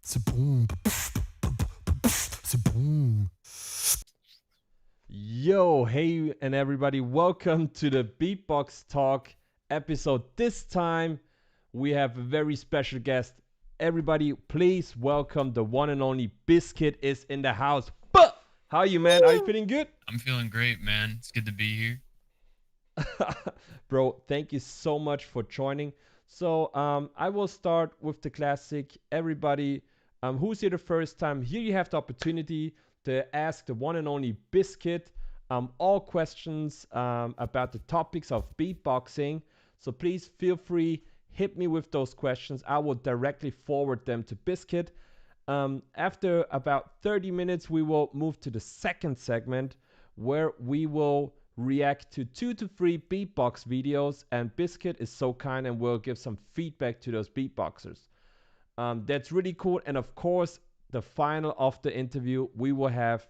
Seboom. Seboom. Yo, hey, and everybody, welcome to the Beatbox Talk episode. This time, we have a very special guest. Everybody, please welcome the one and only BizKit is in the house. But how are you, man? Are you feeling good? I'm feeling great, man. It's good to be here. Bro, thank you so much for joining. So, I will start with the classic. Everybody, who's here the first time? Here you have the opportunity to ask the one and only BizKit all questions about the topics of beatboxing. So please feel free, hit me with those questions. I will directly forward them to BizKit. After about 30 minutes, we will move to the second segment where we will react to 2 to 3 beatbox videos, and BizKit is so kind and will give some feedback to those beatboxers. That's really cool. And of course, the final of the interview, we will have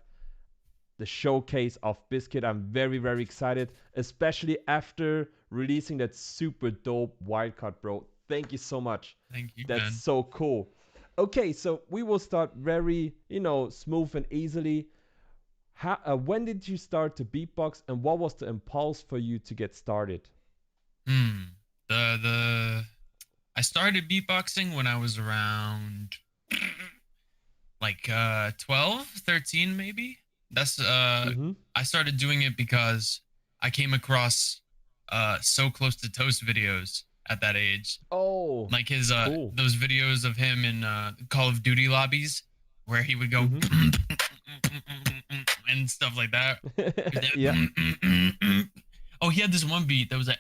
the showcase of BizKit. I'm very, very excited, especially after releasing that super dope wildcard, bro. Thank you so much. Thank you, That's man. so cool. Okay, so we will start very, smooth and easily. When did you start to beatbox, and what was the impulse for you to get started? Hmm. The I started beatboxing when I was around like 12, 13 maybe. That's Mm-hmm. I started doing it because I came across So Close to Toast videos at that age. Oh, Like his cool. those videos of him in Call of Duty lobbies where he would go Mm-hmm. and stuff like that. Yeah. Oh, he had this one beat that was like,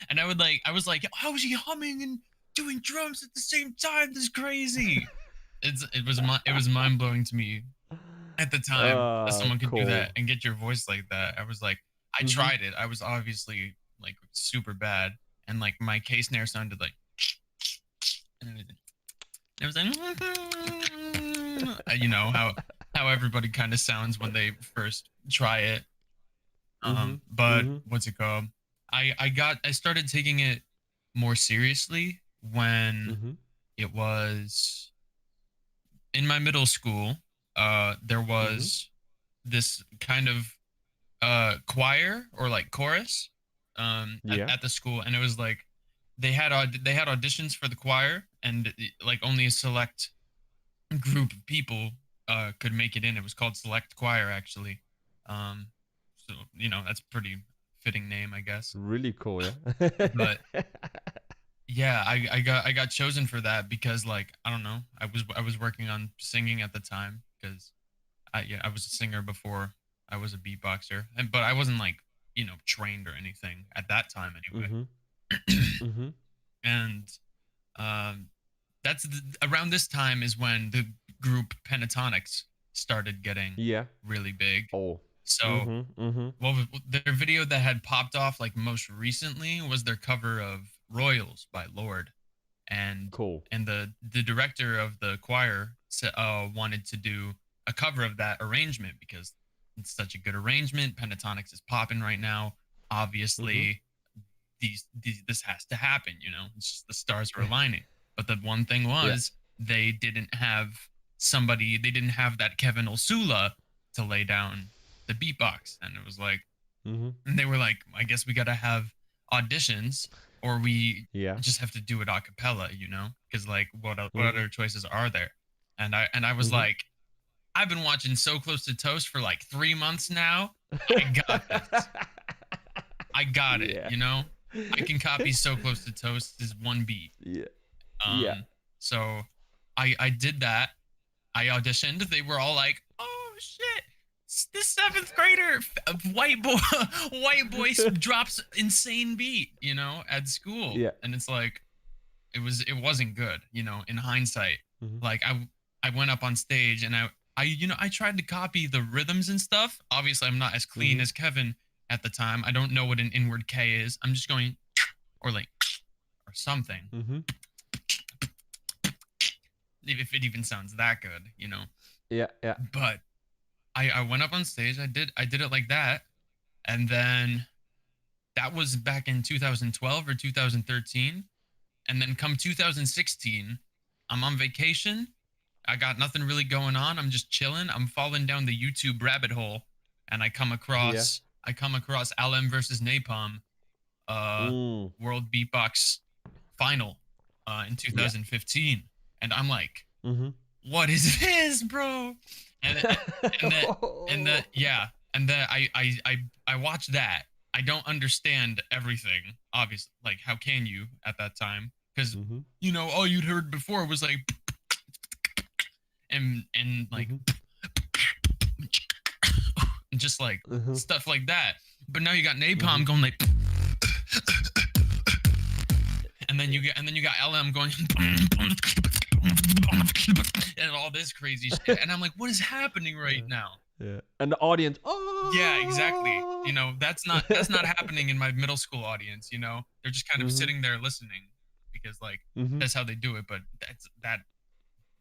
and I was like, how is he humming and doing drums at the same time? This is crazy. It was mind blowing to me at the time that someone could do that Cool. and get your voice like that. I was like, I Mm-hmm. tried it. I was obviously like super bad, and like my K snare sounded like, and it was like, you know how everybody kind of sounds when they first try it. Mm-hmm. But Mm-hmm. what's it called? I started taking it more seriously when Mm-hmm. it was in my middle school. There Mm-hmm. was this kind of choir or like chorus Yeah. at the school, and it was like they had auditions for the choir, and like only a select group of people could make it in. It was called Select Choir, actually. Um, so that's a pretty fitting name, I guess. Really cool, yeah. But yeah, I got chosen for that because like I don't know, I was working on singing at the time because I was a singer before I was a beatboxer, and but I wasn't like trained or anything at that time Mm-hmm. anyway. Mm-hmm. And um, around this time is when the group Pentatonics started getting Yeah. really big. Oh. So, Mm-hmm. Mm-hmm. well, their video that had popped off like most recently was their cover of Royals by Lord, and Cool. the director of the choir wanted to do a cover of that arrangement because it's such a good arrangement. Pentatonics is popping right now. Mm-hmm. Obviously, this has to happen. It's just the stars are aligning. But the one thing Yeah. was they didn't have somebody. They didn't have that Kevin Osula to lay down the beatbox, and it was like, Mm-hmm. and they were like, I guess we got to have auditions, or we Yeah. just have to do it a cappella, because like what Mm-hmm. other choices are there? And I was Mm-hmm. like, I've been watching So Close to Toast for like 3 months now. I got this. I got it. Yeah. I can copy So Close to Toast as one beat. Yeah. Yeah. Um, so I did that. I auditioned. They were all like, "Oh shit, this seventh grader, white boy, white boy drops insane beat," at school, Yeah. and it's like it wasn't good, in hindsight. Mm-hmm. Like I went up on stage and I tried to copy the rhythms and stuff. Obviously, I'm not as clean Mm-hmm. as Kevin at the time. I don't know what an inward K is. I'm just going or like or something. Mm-hmm. If it even sounds that good. Yeah. Yeah. But I went up on stage. I did it like that, and then that was back in 2012 or 2013, And then come 2016, I'm on vacation. I got nothing really going on. I'm just chilling. I'm falling down the YouTube rabbit hole, and Yeah. I come across LM versus Napalm, uh, Mm. World Beatbox Final, in Yeah. 2015, and I'm like, Mm-hmm. what is this, bro? And and that and the yeah, and then I watched that. I don't understand everything, obviously. Like, how can you at that time? Because Mm-hmm. all you'd heard before was like, and like, Mm-hmm. and just like Mm-hmm. stuff like that. But now you got Mm-hmm. Napalm going like, and then you got LM going and all this crazy shit. And I'm like, what is happening right Yeah. now? Yeah. And the audience, Yeah, exactly. oh. That's not happening in my middle school audience. They're just kind of Mm-hmm. sitting there listening because like Mm-hmm. that's how they do it. But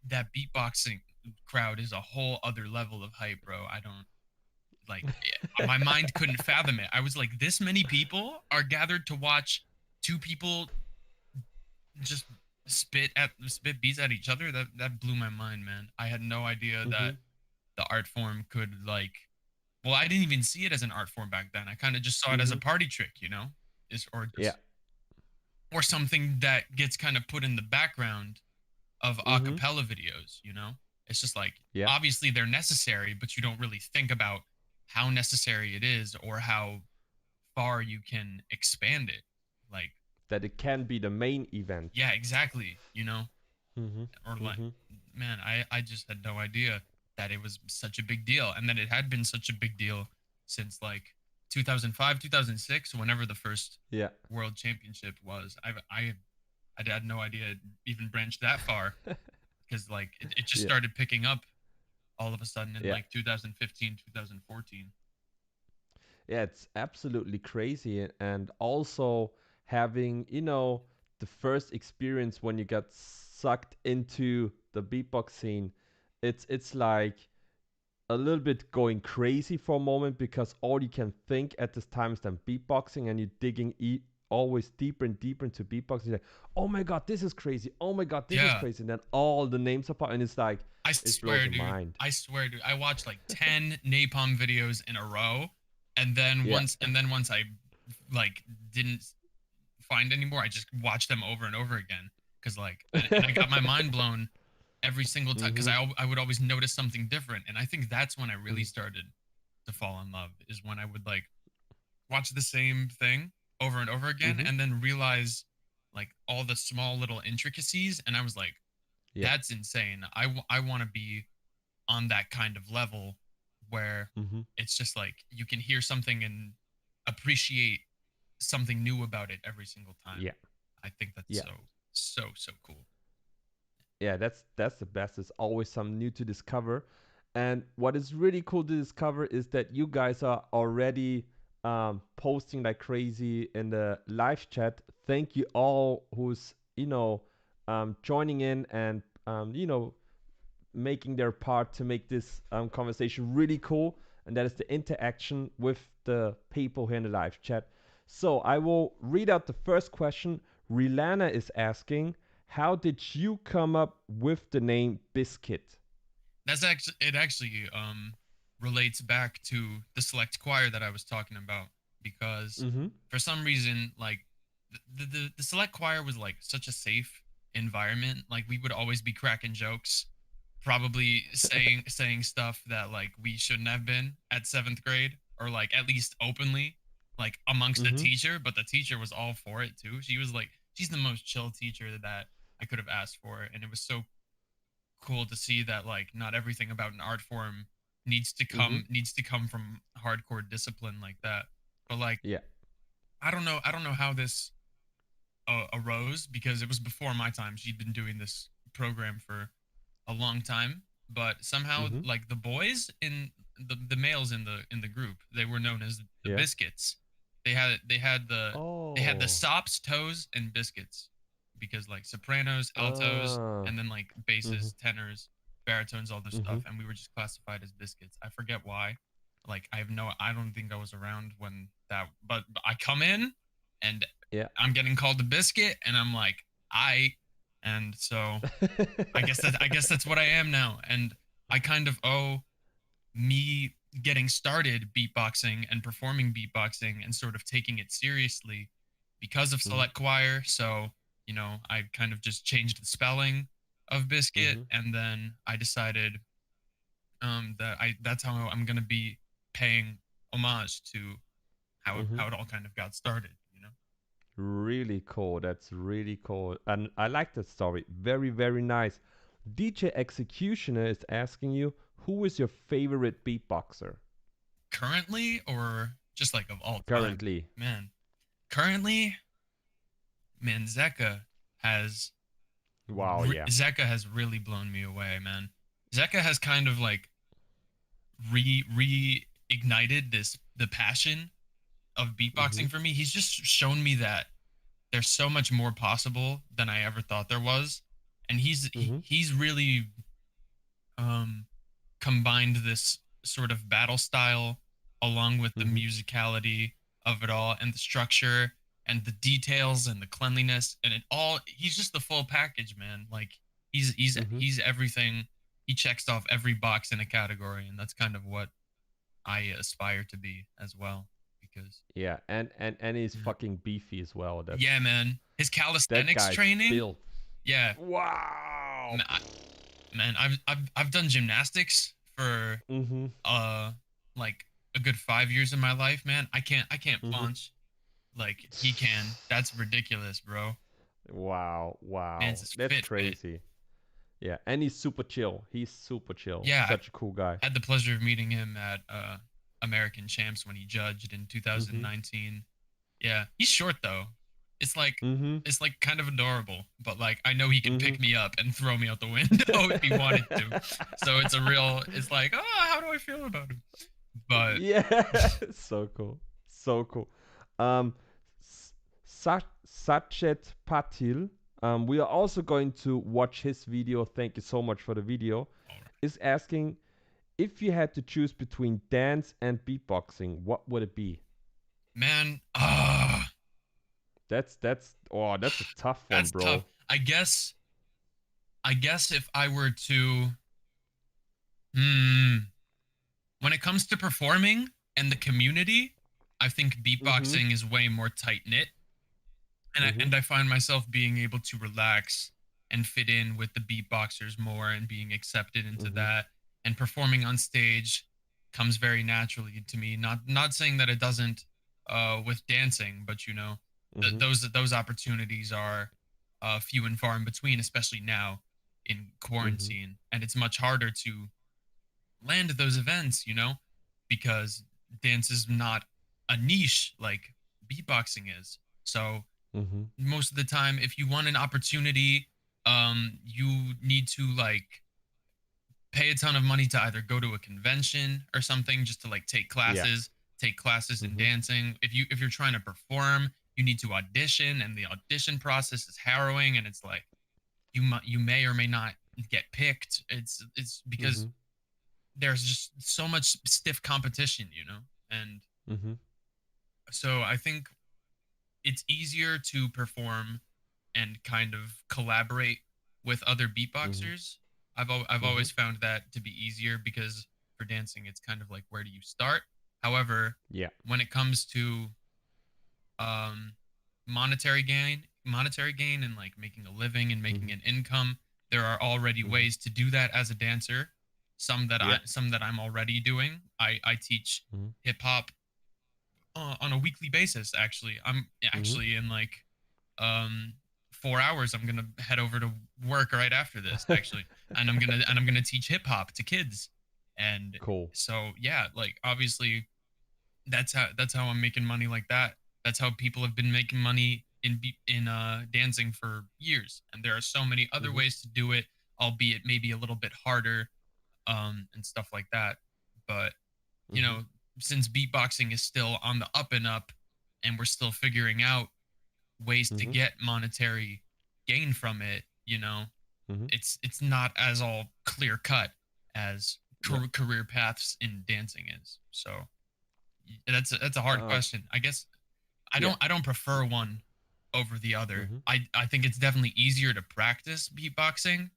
that beatboxing crowd is a whole other level of hype, bro. I don't like my mind couldn't fathom it. I was like, this many people are gathered to watch two people just spit beats at each other. That blew my mind, man. I had no idea Mm-hmm. that the art form could like, well, I didn't even see it as an art form back then. I kind of just saw it as a Mm-hmm. party trick, is or Yeah. just or something that gets kind of put in the background of Mm-hmm. acapella videos. It's just like, Yeah. obviously they're necessary, but you don't really think about how necessary it is or how far you can expand it. Like, That it can be the main event. yeah, exactly. Mm-hmm. Or like, Mm-hmm. man, I just had no idea that it was such a big deal, and that it had been such a big deal since like 2005, 2006, whenever the first Yeah. world championship was. I had no idea it even branched that far, because like it just Yeah. started picking up all of a sudden in Yeah. like 2015, 2014. Yeah, it's absolutely crazy. And also having, the first experience when you got sucked into the beatbox scene, it's like a little bit going crazy for a moment because all you can think at this time is then beatboxing, and you're digging always deeper and deeper into beatboxing. You're like, oh my god, this is crazy. Oh my god, this is Yeah, crazy. And then all the names apart, and it's like I it blows swear, your dude. mind. I swear, dude. I watched like 10 Napalm videos in a row, and then Yeah. once I like didn't find anymore, I just watched them over and over again, because like, and I got my mind blown every single time, because Mm-hmm. I would always notice something different, and I think that's when I really started to fall in love, is when I would like watch the same thing over and over again, Mm-hmm. and then realize like all the small little intricacies, and I was like, Yeah. that's insane. I want to be on that kind of level where Mm-hmm. it's just like you can hear something and appreciate something new about it every single time. Yeah. I think that's Yeah. so cool. Yeah, that's the best. There's always something new to discover. And what is really cool to discover is that you guys are already posting like crazy in the live chat. Thank you all who's joining in and making their part to make this conversation really cool. And that is the interaction with the people here in the live chat. So I will read out the first question. Rilana is asking, how did you come up with the name Biscuit? It actually relates back to the select choir that I was talking about, because Mm-hmm. for some reason, like, the select choir was like such a safe environment. Like, we would always be cracking jokes, probably saying stuff that like we shouldn't have been at 7th grade, or like at least openly, like amongst the Mm-hmm. teacher. But the teacher was all for it too. She was like, she's the most chill teacher that I could have asked for, and it was so cool to see that like not everything about an art form Mm-hmm. needs to come from hardcore discipline like that. But like, Yeah. I don't know how this arose, because it was before my time. She'd been doing this program for a long time, but somehow Mm-hmm. like the boys in the males in the group, they were known as the Yeah. biscuits. They had the Oh. sops, toes, and biscuits, because like sopranos, altos, Ah. and then like Mm-hmm. basses, tenors, baritones, all this Mm-hmm. stuff, and we were just classified as biscuits. I forget why. Like, I don't think I was around when that, but I come in and Yeah. I'm getting called a biscuit, and I'm like, I, and so I guess that's what I am now, and I kind of owe me getting started beatboxing and performing beatboxing and sort of taking it seriously because of Mhm. Select Choir. So, I kind of just changed the spelling of Biscuit, Mhm. and then I decided that that's how I'm gonna be paying homage to Mhm. how it all kind of got started. Really cool. That's really cool. And I like that story. Very, very nice. DJ Executioner is asking you, who is your favorite beatboxer Currently, or just like of all time, currently? man. Currently, man, has Wow, yeah. Zeka has really blown me away, man. Zeka has kind of like reignited the passion of Mhm. beatboxing for me. He's just shown me that there's so much more possible than I ever thought there was, and Mhm. he's really um combined this sort of battle style along with the Mhm. musicality of it all and the structure and the details and the cleanliness and it all. He's just the full package, man. Like Mhm. he's everything. He checks off every box in a category, and that's kind of what I aspire to be as well. Because Yeah, and he's fucking beefy as well. yeah, That's man, his that calisthenics guy's training. built. Yeah, Wow. man, I've done gymnastics for Mhm. uh like a good 5 years of my life, man. I can't Mhm. punch like he can. That's ridiculous, bro. Wow, Man's wow. is That's fit. crazy. Yeah, and he's super chill. He's super chill. Yeah, I Such a cool guy. had the pleasure of meeting him at American Champs when he judged in Mhm. 2019. Yeah, he's short though. It's like Mhm. it's like kind of adorable, but like I know he can pick Mhm. me up and throw me out the window if he wanted to. So it's like, oh, how do I feel about him? But Yeah, so cool. So cool. Um Sachet Patil, we are also going to watch his video. Thank you so much for the video. all right, Is asking, if you had to choose between dance and beatboxing, what would it be? man, That's a tough one, that's tough. bro. I guess if I were to, hmm, when it comes to performing and the community, I think Mhm. beatboxing is way more tight knit, and I Mhm. and I find myself being able to relax and fit in with the beatboxers more and being accepted into Mhm. that, and performing on stage comes very naturally to me. Not saying that it doesn't with dancing, but Mhm. those opportunities are few and far in between, especially now in Mhm. quarantine, and it's much harder to land those events, because dance is not a niche like beatboxing is. So Mhm. most of the time, if you want an opportunity, you need to like pay a ton of money to either go to a convention or something just to like Yeah. take classes in Mhm. dancing. If you're trying to perform, you need to audition, and the audition process is harrowing, and it's like you may or may not get picked. It's because Mhm. there's just so much stiff competition, and Mhm. so I think it's easier to perform and kind of collaborate with other Mhm. beatboxers. I've Mhm. always found that to be easier because for dancing it's kind of like, where do you start? However, Yeah. when it comes to um monetary gain and like making a living and making Mhm. an income, there are already Mhm. ways to do that as a dancer. Yeah. Some that I'm already doing. I teach Mhm. hip hop on a weekly basis. Actually, I'm Mhm. actually in like um 4 hours. I'm gonna head over to work right after this, actually, and I'm gonna teach hip hop to kids. And Cool. so yeah, like obviously that's how I'm making money like that. That's how people have been making money in dancing for years. And there are so many other Mhm. ways to do it, albeit maybe a little bit harder, and stuff like that. But you Mhm. know, since beatboxing is still on the up and up, and we're still figuring out ways to Mhm. get monetary gain from it, Mhm. it's not as all clear cut as Yeah. career paths in dancing is. So that's a hard Um. question. I guess Yeah. I don't prefer one over the other. Mhm. I think it's definitely easier to practice beatboxing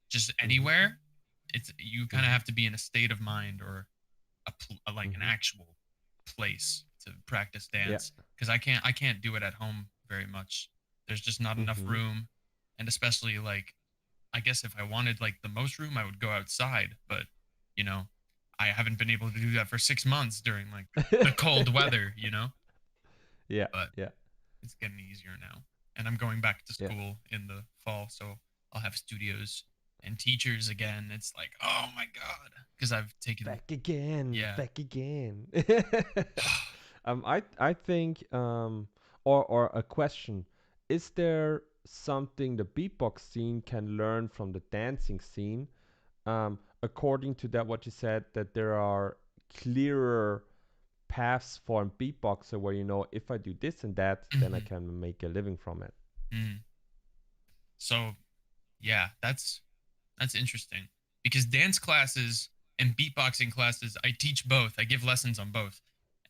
just Mhm. anywhere. It's you kind of Mhm. have to be in a state of mind or like an Mhm. actual place to practice Yeah. dance because I can't do it at home very much. There's just not enough Mhm. room, and especially like I guess if I wanted like the most room, I would go outside, but you know, I haven't been able to do that for 6 months during like the cold Yeah. weather, Yeah. but Yeah. it's getting easier now. And I'm going back to Yeah. school in the fall, so I'll have studios and teachers again. It's like, oh my god, because I've taken Back again. yeah. Back again. I think or a question. Is there something the beatbox scene can learn from the dancing scene? According to that, what you said, that there are clearer paths for a beatboxer where you know if I do this and that, then I Mhm, can make a living from it. mhm. So yeah, that's interesting because dance classes and beatboxing classes, I teach both. I give lessons on both,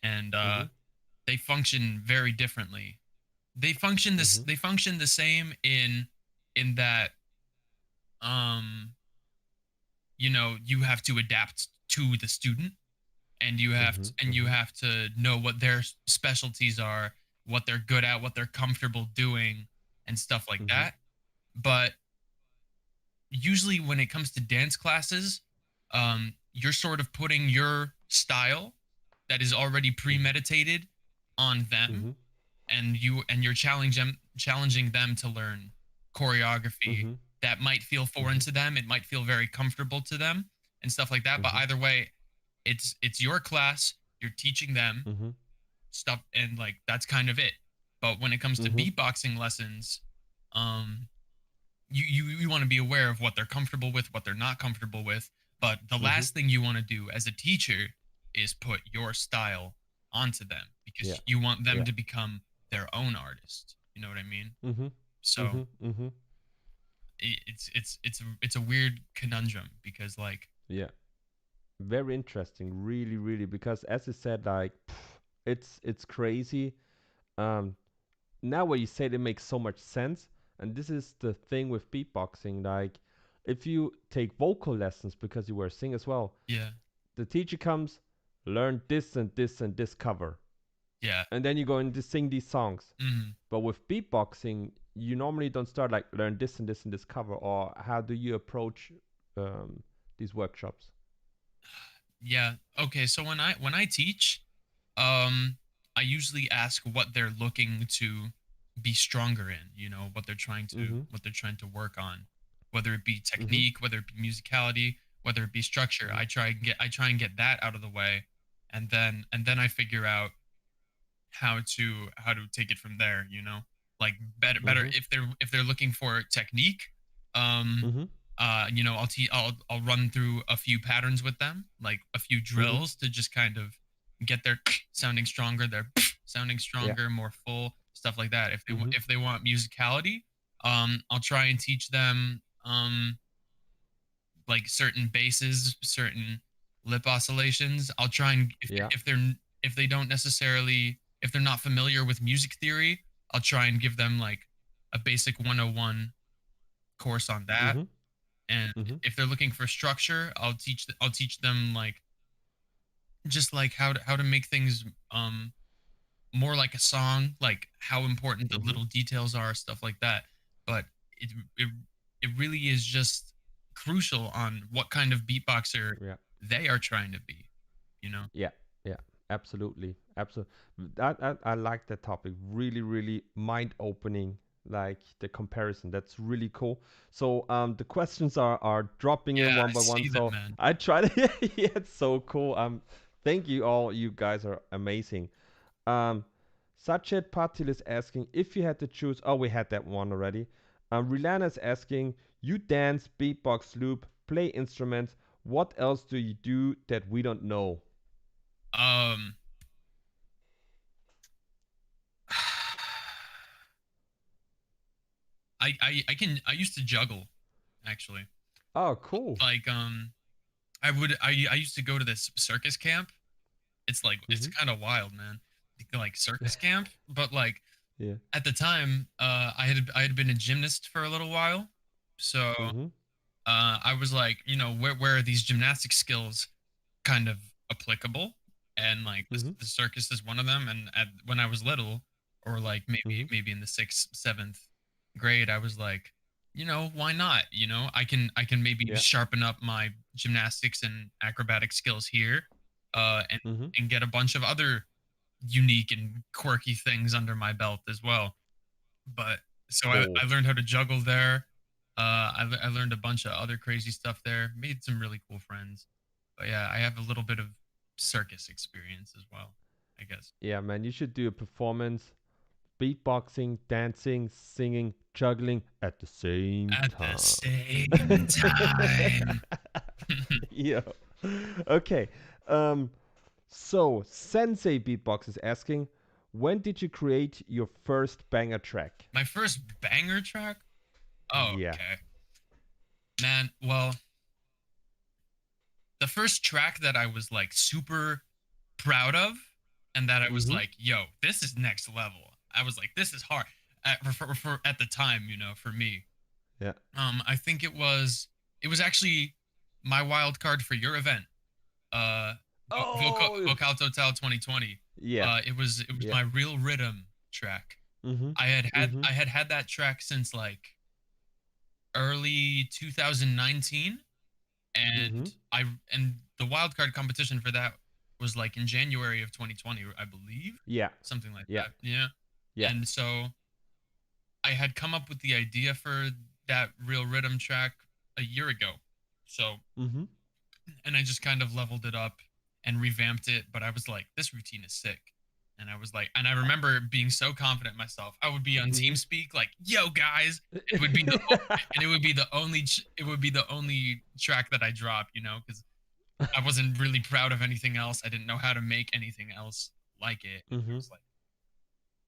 and Mhm. they function very differently. Mhm. They function the same in that um you have to adapt to the student and Mhm. you Mhm. have to know what their specialties are, what they're good at, what they're comfortable doing and stuff like Mhm. that. But usually when it comes to dance classes, you're sort of putting your style that is already Mhm. premeditated on them, Mhm. and you're challenging them to learn choreography Mhm. that might feel foreign Mhm. to them. It might feel very comfortable to them and stuff like that. But Mhm. either way, it's your class. You're teaching them Mhm. stuff, and like that's kind of it. But when it comes to Mhm. beatboxing lessons, um, you want to be aware of what they're comfortable with, what they're not comfortable with. But the Mhm. last thing you want to do as a teacher is put your style onto them Yeah. because you want them Yeah. to become their own artist. You know what I mean? Mhm. So Mhm. Mhm. it's a weird conundrum because like Yeah. Very interesting. Really, really, because as I said, like it's crazy. Um, Now what you said, it makes so much sense. And this is the thing with beatboxing. Like, if you take vocal lessons because you were a singer as well, yeah, the teacher comes, learn this and this and this cover, yeah, and then you go and just sing these songs. mhm. But with beatboxing, you normally don't start like learn this and this and this cover. Or how do you approach um, these workshops? Yeah. Okay. So when I teach, um, I usually ask what they're looking to be stronger in. Mm-hmm. What they're trying to work on, whether it be Mm-hmm. technique, whether it be musicality, whether it be structure. Mm-hmm. I try and get that out of the way, and then I figure out how to take it from there. Like better Mm-hmm. if they're looking for technique. Um, Mm-hmm. I'll run through a few patterns with them, like a few Mm-hmm. drills to just kind of get their sounding stronger, their sounding Yeah. stronger, more full stuff like that. Mm-hmm. If they want musicality, I'll try and teach them like certain basses, certain lip oscillations. I'll try and Yeah. if they don't necessarily if they're not familiar with music theory, I'll try and give them like a basic 101 course on that. Mm-hmm. And Mm-hmm. if they're looking for structure, I'll teach them like just like how to make things more like a song, like how important the Mm-hmm. little details are, stuff like that. But it it it really is just crucial on what kind of beatboxer Yeah. they are trying to be, you know? Yeah, yeah, absolutely, absolutely. I like that topic. Really, really mind opening. Like the comparison, that's really cool. So the questions are dropping in Yeah, one I by one. see them, So man. I try to. Yeah, it's so cool. Thank you all. You guys are amazing. Um, Sachet Patil is asking if you had to choose. Oh, we had that one already. Rilana is asking, you dance, beatbox, loop, play instruments. What else do you do that we don't know? Um I used to juggle actually. Oh, cool. Like I used to go to this circus camp. It's Mm-hmm. kind of wild, man. Like circus camp, but like Yeah. at the time, I had been a gymnast for a little while, so Mhm. I was like, where are these gymnastic skills kind of applicable? And like Mhm. the circus is one of them. And when I was little, or like Mhm. maybe in the sixth, seventh grade, I was like, why not? I can maybe Yeah. sharpen up my gymnastics and acrobatic skills here, and Mhm. get a bunch of other unique and quirky things under my belt as well. But so I Cool. learned how to juggle there. I learned a bunch of other crazy stuff there. Made some really cool friends. But yeah, I have a little bit of circus experience as well, I guess. Yeah, man, you should do a performance, beatboxing, dancing, singing, juggling at the same At the time. same time. Yeah. Okay. Um, so Sensei Beatbox is asking, when did you create your first banger track? My first banger track? Oh, Yeah. okay. Man, well, the first track that I was like super proud of and that I was Mm-hmm. like, yo, this is next level. I was like, this is hard. At the time, for me. Yeah. I think it was actually my wild card for your event. Uh Oh. Vocal Total 2020. Yeah. It was Yeah. my real rhythm track. Mm-hmm. I had had Mm-hmm. I had had that track since like early 2019, Mm-hmm. and the wild card competition for that was like in January of 2020, I believe, Yeah. something like Yeah. that. Yeah. Yeah. And so I had come up with the idea for that real rhythm track a year ago. So, Mm-hmm. and I just kind of leveled it up and revamped it, but I was like, this routine is sick. And I was like, and I remember being so confident in myself. I would be on Mm-hmm. TeamSpeak like, "Yo guys," it would be and it would be the only track that I dropped, because I wasn't really proud of anything else. I didn't know how to make anything else like it. And I Mm-hmm. was like,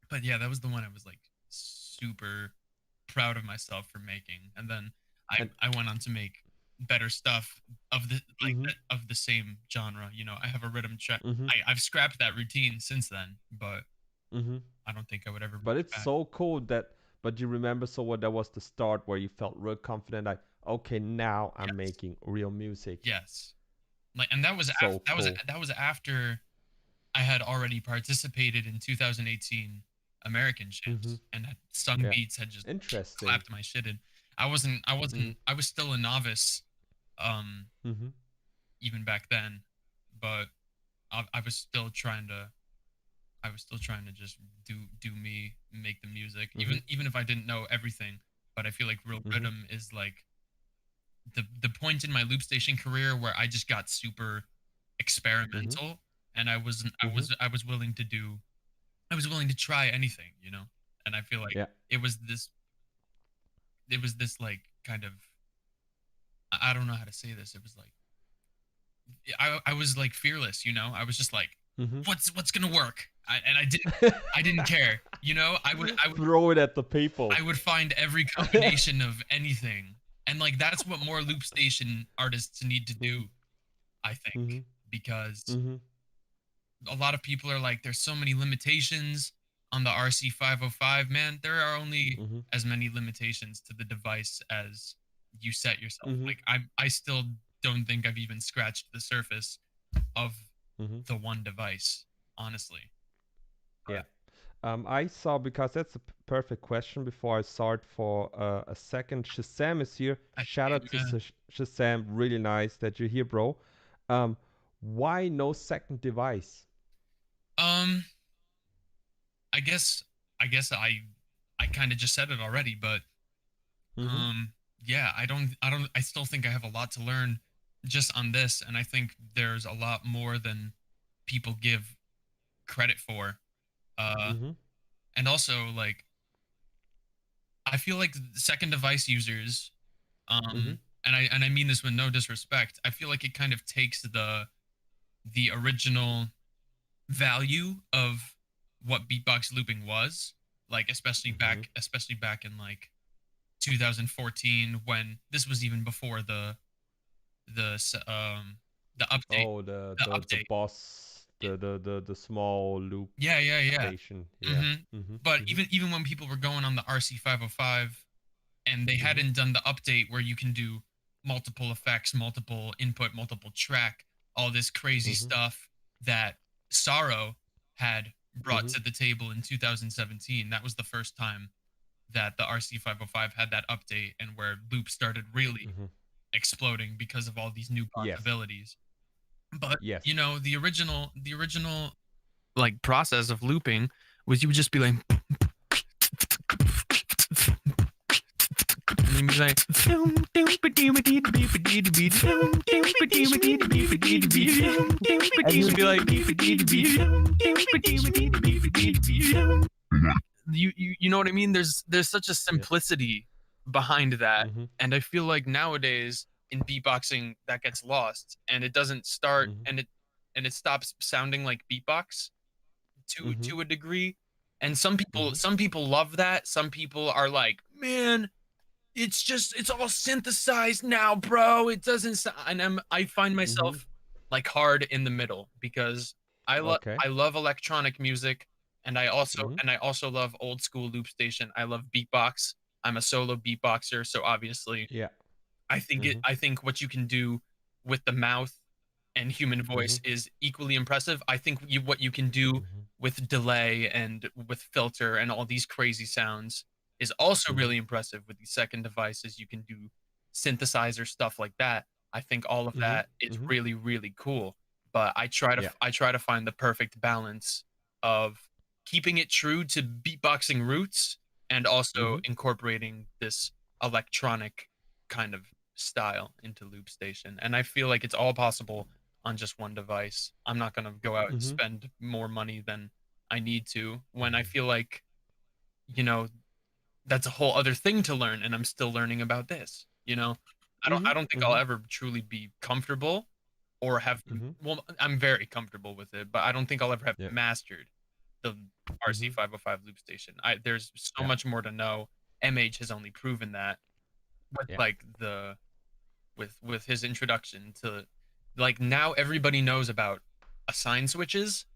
but yeah, that was the one I was like super proud of myself for making. And then And I went on to make better stuff of the mm-hmm. of the same genre. I have a rhythm track. Mm-hmm. I've scrapped that routine since then, but Mm-hmm. I don't think I would ever bring But it it's back. so cool that, but you remember, so what, that was the start where you felt real confident, like, okay, now I'm Yes. making real music. Yes. Like, and that was So cool. that was after I had already participated in 2018 American Mm-hmm. champs and had sung Yeah. beats, had just Interesting. clapped my shit in. I was still a novice, um, Mm-hmm. even back then, but I was still trying to just do me, make the music, Mm-hmm. even if I didn't know everything. But I feel like real Mm-hmm. rhythm is like the point in my loop station career where I just got super Mm-hmm. experimental, and Mm-hmm. I was willing to do I was willing to try anything. And I feel like Yeah. it was this like kind of, I don't know how to say this. It was like I was like fearless. I was just like, Mm-hmm. what's gonna work? And I didn't care. Throw it at the people. I would find every combination of anything, and like that's what more loop station artists need to do, I think, Mm-hmm. because Mm-hmm. a lot of people are like, there's so many limitations on the RC 505. Man, there are only Mm-hmm. as many limitations to the device as you set yourself. Mm-hmm. Like I still don't think I've even scratched the surface of Mm-hmm. the one device, honestly. Yeah. But I saw, because that's a perfect question. Before I start for a second, Shazam is here. I Shout out to yeah. Shazam. Really nice that you're here, bro. Um, why no second device? um I guess I kind of just said it already, but Mm-hmm. um yeah, I still think I have a lot to learn just on this, and I think there's a lot more than people give credit for. Uh Mm-hmm. and also like I feel like second device users, Mm-hmm. and I mean this with no disrespect, I feel like it kind of takes the original value of what beatbox looping was, like Mm-hmm. especially back in like 2014, when this was even before the the update Oh, the the update. boss the small loop Yeah. station. Yeah. hmm Mhm. But Mhm. even when people were going on the RC505 and they Mhm. hadn't done the update where you can do multiple effects, multiple input, multiple track, all this crazy Mhm. stuff that Sorrow had brought Mhm. to the table in 2017. That was the first time that the RC505 had that update and where loop started really Mhm. exploding because of all these new Yes. possibilities. But Yes. the original like process of looping was you would just be like and then be like And and you. you'd be like you know what I mean? There's such a Yeah. simplicity behind that, Mhm. and I feel like nowadays in beatboxing that gets lost, and it doesn't start, Mhm. and it stops sounding like beatbox Mhm. to a degree. And some people Mhm. some people love that. Some people are like, man, it's all synthesized now, bro. It doesn't and I find Mhm. myself like hard in the middle because Okay. I love electronic music and Mhm. I also love old school loop station. I love beatbox. I'm a solo beatboxer, so obviously Yeah. Mhm. I think what you can do with the mouth and human Mhm. voice is equally impressive. I think what you can do Mhm. with delay and with filter and all these crazy sounds is also Mhm. really impressive with these second devices. You can do synthesizer stuff like that. I think all of Mhm. that is Mhm. really really cool. But Yeah. I try to find the perfect balance of keeping it true to beatboxing roots and also Mhm. incorporating this electronic kind of style into loop station. And I feel like it's all possible on just one device. I'm not going to go out and Mhm. spend more money than I need to when I Mhm. feel like, you know, that's a whole other thing to learn and I'm still learning about this, you know. I Mhm. don't think I'll Mhm. ever truly be comfortable or have Mhm. well I'm very comfortable with it, but I don't think I'll ever have Yeah. mastered the Mhm. RC505 loop station. There's so Yeah. much more to know. MH has only proven that with Yeah. like the with his introduction to like now everybody knows about assign switches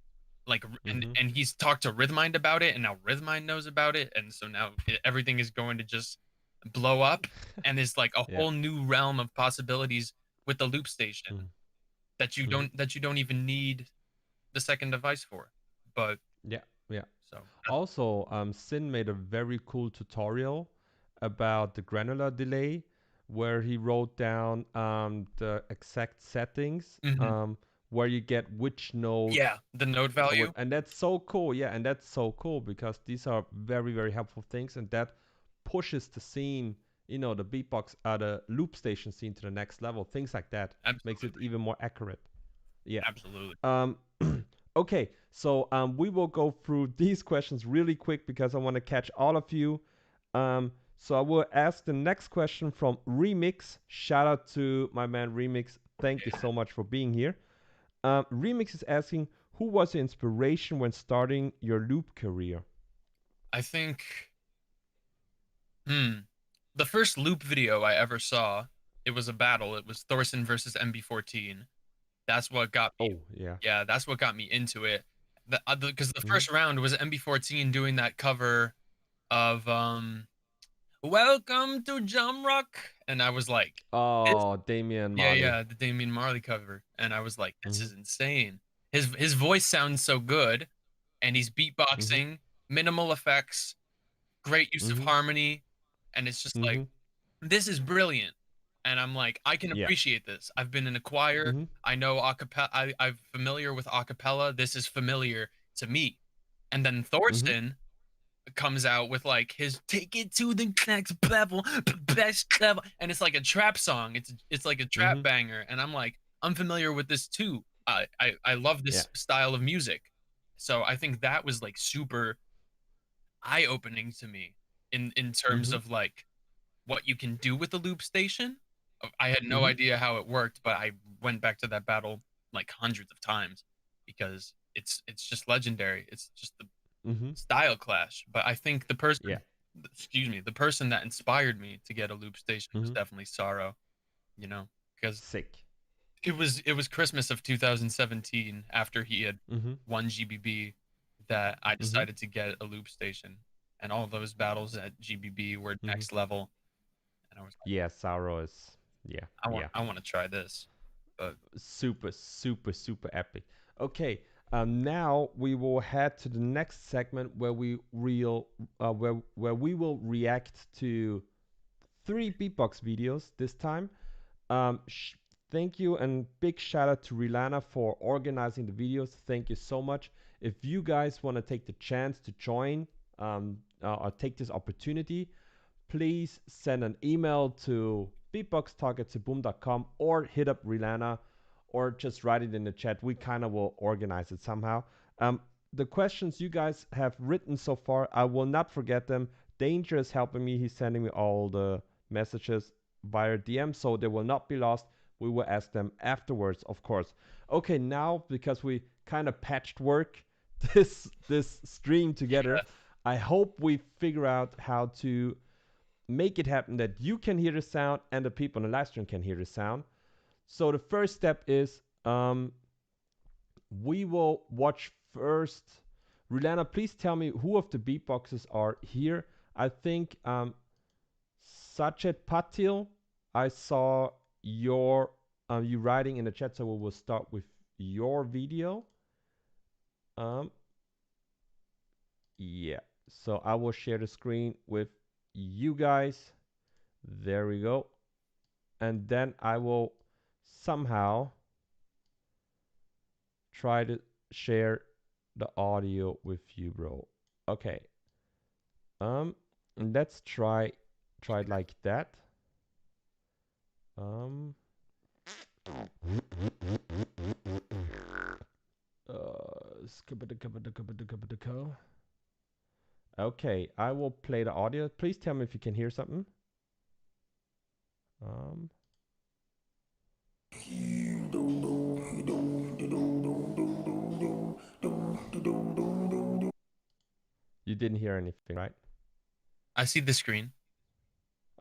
like Mhm. and he's talked to Rhythmind about it and now Rhythmind knows about it and so now everything is going to just blow up and there's like a Yeah. whole new realm of possibilities with the loop station Mhm. Mhm. that you don't even need the second device for but Yeah. Yeah. so Also, Sin made a very cool tutorial about the granular delay, where he wrote down the exact settings, mhm. where you get which note. Yeah, the node value And that's so cool. Yeah, and that's so cool because these are very, very helpful things, and that pushes the scene, the beatbox, the loop station scene to the next level. Things like that makes it absolutely even more accurate. Yeah. absolutely Um, okay, so we will go through these questions really quick because I want to catch all of you. So I will ask the next question from Remix. Shout out to my man Remix. Thank you so much for being here. Remix is asking, who was your inspiration when starting your loop career? I think Hmm. The first loop video I ever saw, it was a battle. It was Thorson versus MB14. That's what got me. Oh, yeah. Yeah, that's what got me into it. Because the Mm-hmm. first round was MB14 doing that cover of "Welcome to Jamrock," and I was like, "This, Oh, Damian yeah, Marley. yeah, the Damian Marley cover," and I was like, "This Mm-hmm. is insane." His voice sounds so good, and he's Mm-hmm. beatboxing, minimal effects, great use of Mm-hmm. harmony, and it's just like Mm-hmm. this is brilliant. And I'm like, I can Yeah. appreciate this. I've been in a choir. Mm-hmm. I know acapella. I'm familiar with acapella. This is familiar to me. And then Mm-hmm. Thorsten comes out with like his "Take It to the Next Level," best level, and it's like a trap song. It's like a trap Mm-hmm. banger. And I'm like, I'm familiar with this too. I love Yeah. this style of music. So I think that was like super eye opening to me in terms Mm-hmm. of like what you can do with the loop station. I had no Mm-hmm. idea how it worked, but I went back to that battle like hundreds of times because it's just legendary. It's just the Mm-hmm. style clash. But I think Yeah. excuse me, the person that inspired me to get a loop station was Mm-hmm. definitely Sorrow, you know, because Sick. it was Christmas of 2017 after he had Mm-hmm. won GBB that I Mm-hmm. decided to get a loop station, and all those battles at GBB were Mm-hmm. next level, and I was like, Yeah, Sauro is, yeah, I want yeah. I want to try this, but Super, super, super epic. Okay, now we will head to the next segment where we will react to three beatbox videos this time. Um, sh- Thank you and big shout out to Rilana for organizing the videos. Thank you so much. If you guys want to take the chance to join or take this opportunity, please send an email to beatboxtalk@seboom.com or hit up Rilana or just write it in the chat. We kind of will organize it somehow. Um, the questions you guys have written so far, I will not forget them. Danger is helping me. He's sending me all the messages via DM, so they will not be lost. We will ask them afterwards, of course. Okay, now because we kind of patched work this stream together, I hope we figure out how to make it happen that you can hear the sound and the people on the live stream can hear the sound. So the first step is we will watch first. Rulana, please tell me who of the beatboxers are here. I think Sachet Patil, I saw your you writing in the chat, so we will start with your video. Um, yeah, so I will share the screen with you guys. There we go. And then I will somehow try to share the audio with you, bro. Okay. Um, let's try it like that. Um, okay, I will play the audio. Please tell me if you can hear something. Um, you didn't hear anything, right? I see the screen.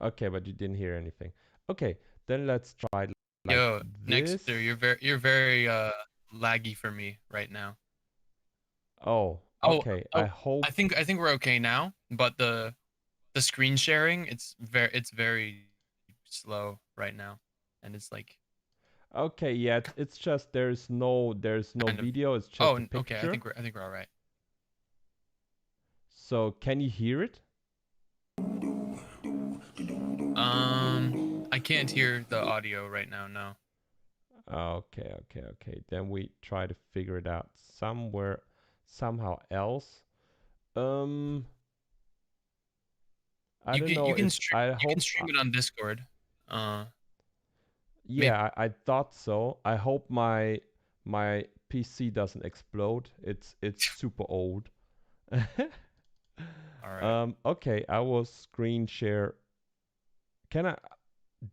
Okay, but you didn't hear anything. Okay, then let's try like Yo, Nexter, this. you're very laggy for me right now. Oh, Oh, okay. I oh, hope. I think we're okay now, but the screen sharing, it's very slow right now, and it's like Okay, yeah, it's just there's no kind of. video. It's Oh, just a okay. I picture. think we're all right. So can you hear it? I can't hear the audio right now. No. Okay, okay, okay. Then we try to figure it out somewhere, somehow else. Um, I You don't can know you can if stream I you can hope. stream it on Discord. Uh, Maybe. Yeah, I thought so. I hope my PC doesn't explode. It's super old. All right. Okay, I will screen share. Can I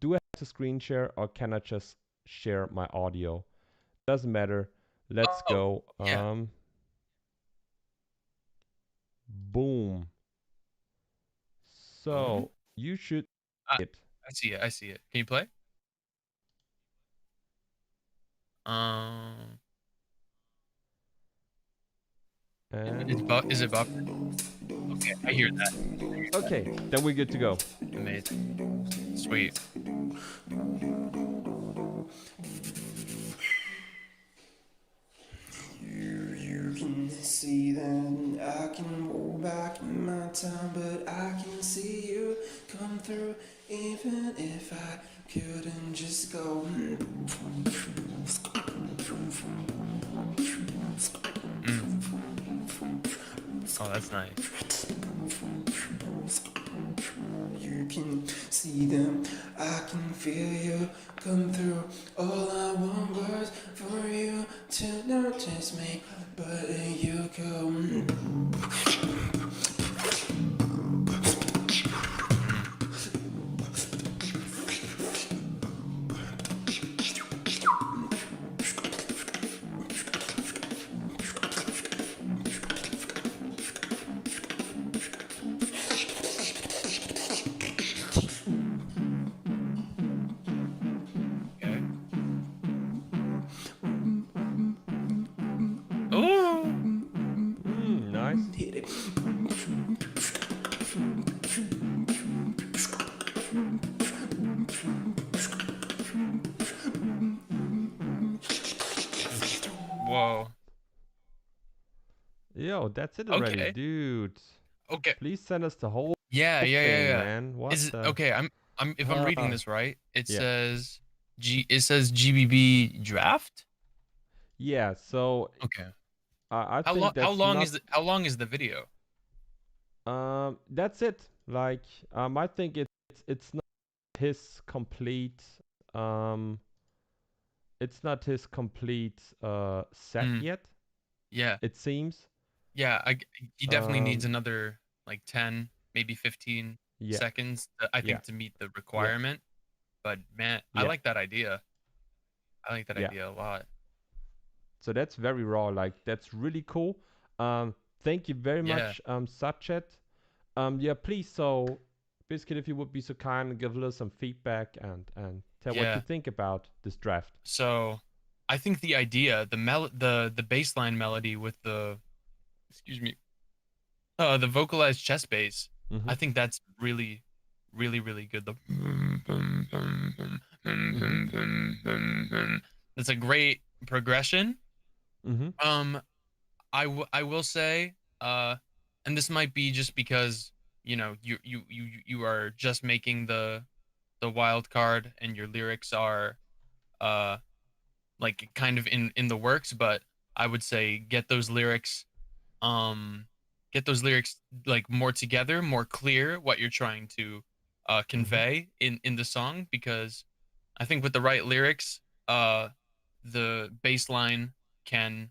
do I have to screen share or can I just share my audio? Doesn't matter. Let's Oh, go. yeah. Boom. Boom. So you should I, it. I see it. I see it. Can you play? Um, is it And buffered? Okay, I hear that. okay, then we're good to go. Amazing. Sweet. You can see that I can roll back in my time, but I can see you come through, even if I couldn't just go. Oh, that's nice. You can see them, I can feel you come through. All I want was for you to notice me, but you go. Okay. Oh. Nice. Hit it. Whoa. Yo, that's it already, Okay. dude. Okay. Please send us the whole Yeah, yeah, yeah, thing, yeah. man. What Is the? okay, I'm if I'm reading this right, it Yeah. says GBB draft? Yeah. So Okay. I think that's not. How long is the video? That's it. Like I think it's not his complete. Um, it's not his complete set Mm, yet. yeah. It seems. Yeah, he definitely needs Um, another like 10, maybe 15 yeah. seconds I Yeah. think to meet the Yeah. requirement. But man, I Yeah. like that idea. I like that Yeah. idea a lot. So that's very raw. Like that's really cool. Um, thank you very Yeah. much, Sachet. Yeah, please. So, Biscuit, if you would be so kind and give us some feedback and tell what you Yeah. think about this draft. So, I think the idea, the baseline melody with the excuse me, the vocalized chest bass, Mm-hmm. I think that's really, really, really good. The Mm-hmm. it's a great progression. Mm-hmm. Um, I will say, and this might be just because you are just making the wild card and your lyrics are uh like kind of in the works, but I would say um get those lyrics like more together, more clear what you're trying to Mm-hmm. convey in the song, because I think with the right lyrics, uh the bass line can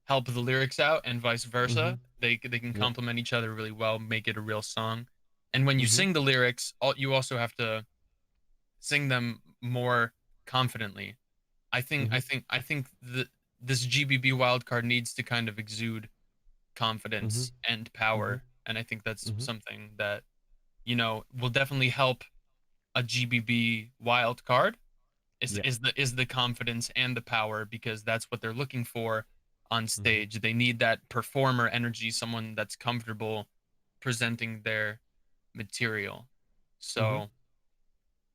help the lyrics out and vice Mm-hmm. versa. They can Yeah. complement each other really well, make it a real song. And when you Mm-hmm. sing the lyrics, you also have to sing them more confidently. Mm-hmm. I think that this GBB wildcard needs to kind of exude Mm-hmm. confidence and Mm-hmm. power, and I think that's Mm-hmm. something that will definitely help a GBB wild card Yeah. is the confidence and the power, because that's what they're looking for on Mm-hmm. stage. They need that performer energy, someone that's comfortable presenting their material. Mm-hmm. So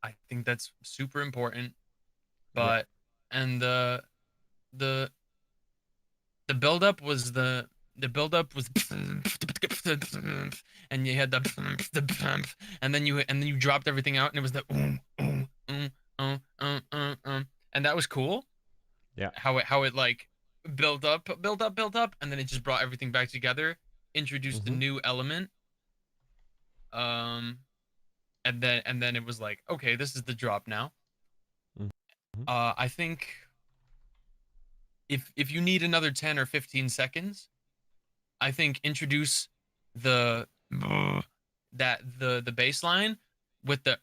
I think that's super important. Yeah. But and the the build up was the build up was and you had and then you dropped everything out and it was the and that was cool. Yeah. How it like built up, and then it just brought everything back together, introduced a Mm-hmm. new element, um, and then it was like, okay, this is the drop now. Mm-hmm. I think if you need another 10 or 15 seconds, I think introduce the the bass line with the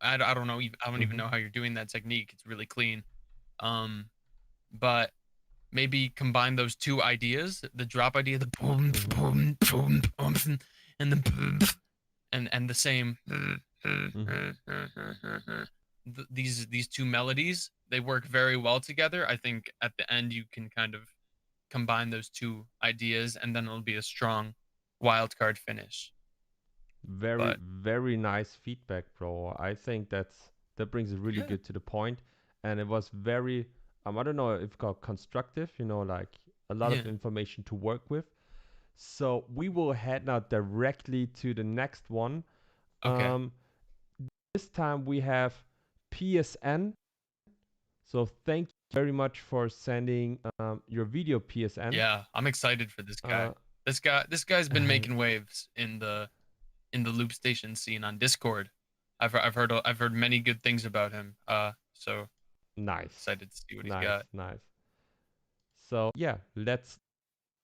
I don't know, I don't even Mm-hmm. know how you're doing that technique. It's really clean. Um, but maybe combine those two ideas, the drop idea, the boom Mm-hmm. boom boom boom, and the and the same Mm-hmm. these two melodies, they work very well together. I think at the end you can kind of combine those two ideas, and then it'll be a strong wild card finish. Very, But very nice feedback, bro. I think that brings it really yeah, good to the point, and it was very I don't know if called constructive, like a lot of yeah, information to work with. So we will head now directly to the next one. okay, Um, this time we have PSN. So thank you very much for sending your video, PSN. yeah. I'm excited for this guy. Uh, This guy's been making waves in the loop station scene on Discord. I've heard many good things about him. So nice, excited to see what he's nice, got. nice. So yeah, let's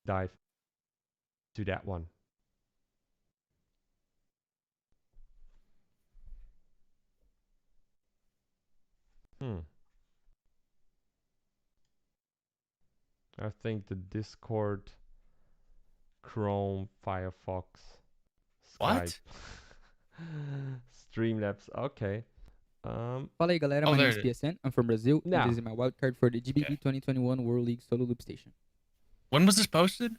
dive to that one. Hmm. I think the Discord, Chrome, Firefox, Skype, What? Streamlabs. Okay. Fala aí, galera. Oh, My name there is it is. PSN. I'm from Brazil, and Now, this is my wildcard for the GBB Okay. 2021 World League Solo Loop Station. When was this posted?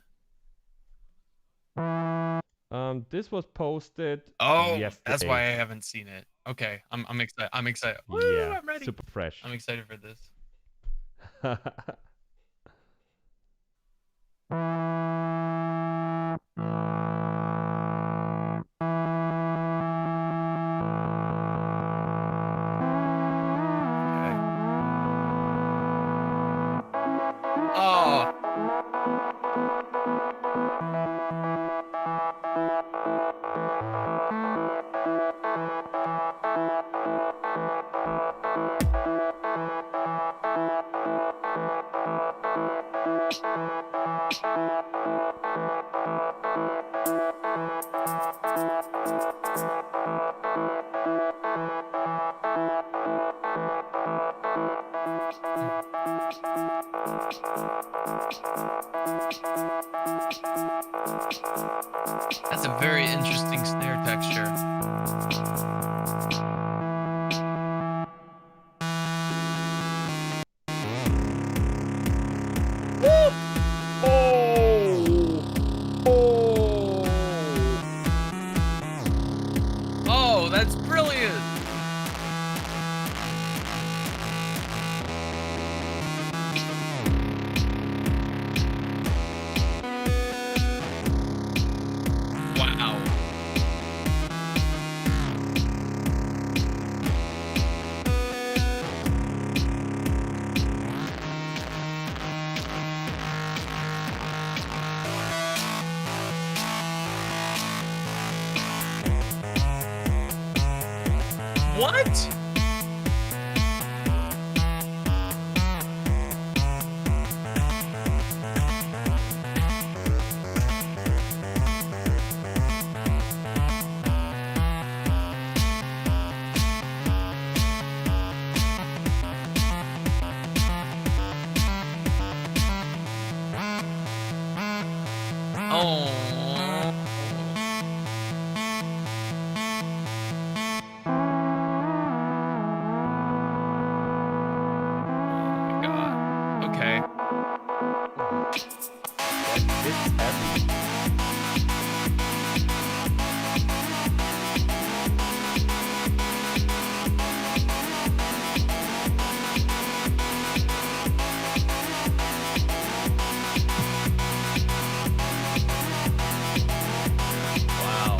this was posted Oh, that's why I yesterday. haven't seen it. Okay, I'm excited. I'm excited. Woo, Yeah, I'm ready. super fresh. I'm excited for this. Okay. Oh. That's a very interesting snare texture. Oh, that's brilliant. Wow. What? Oh. Oh my god. Okay. That hits heavy. Wow.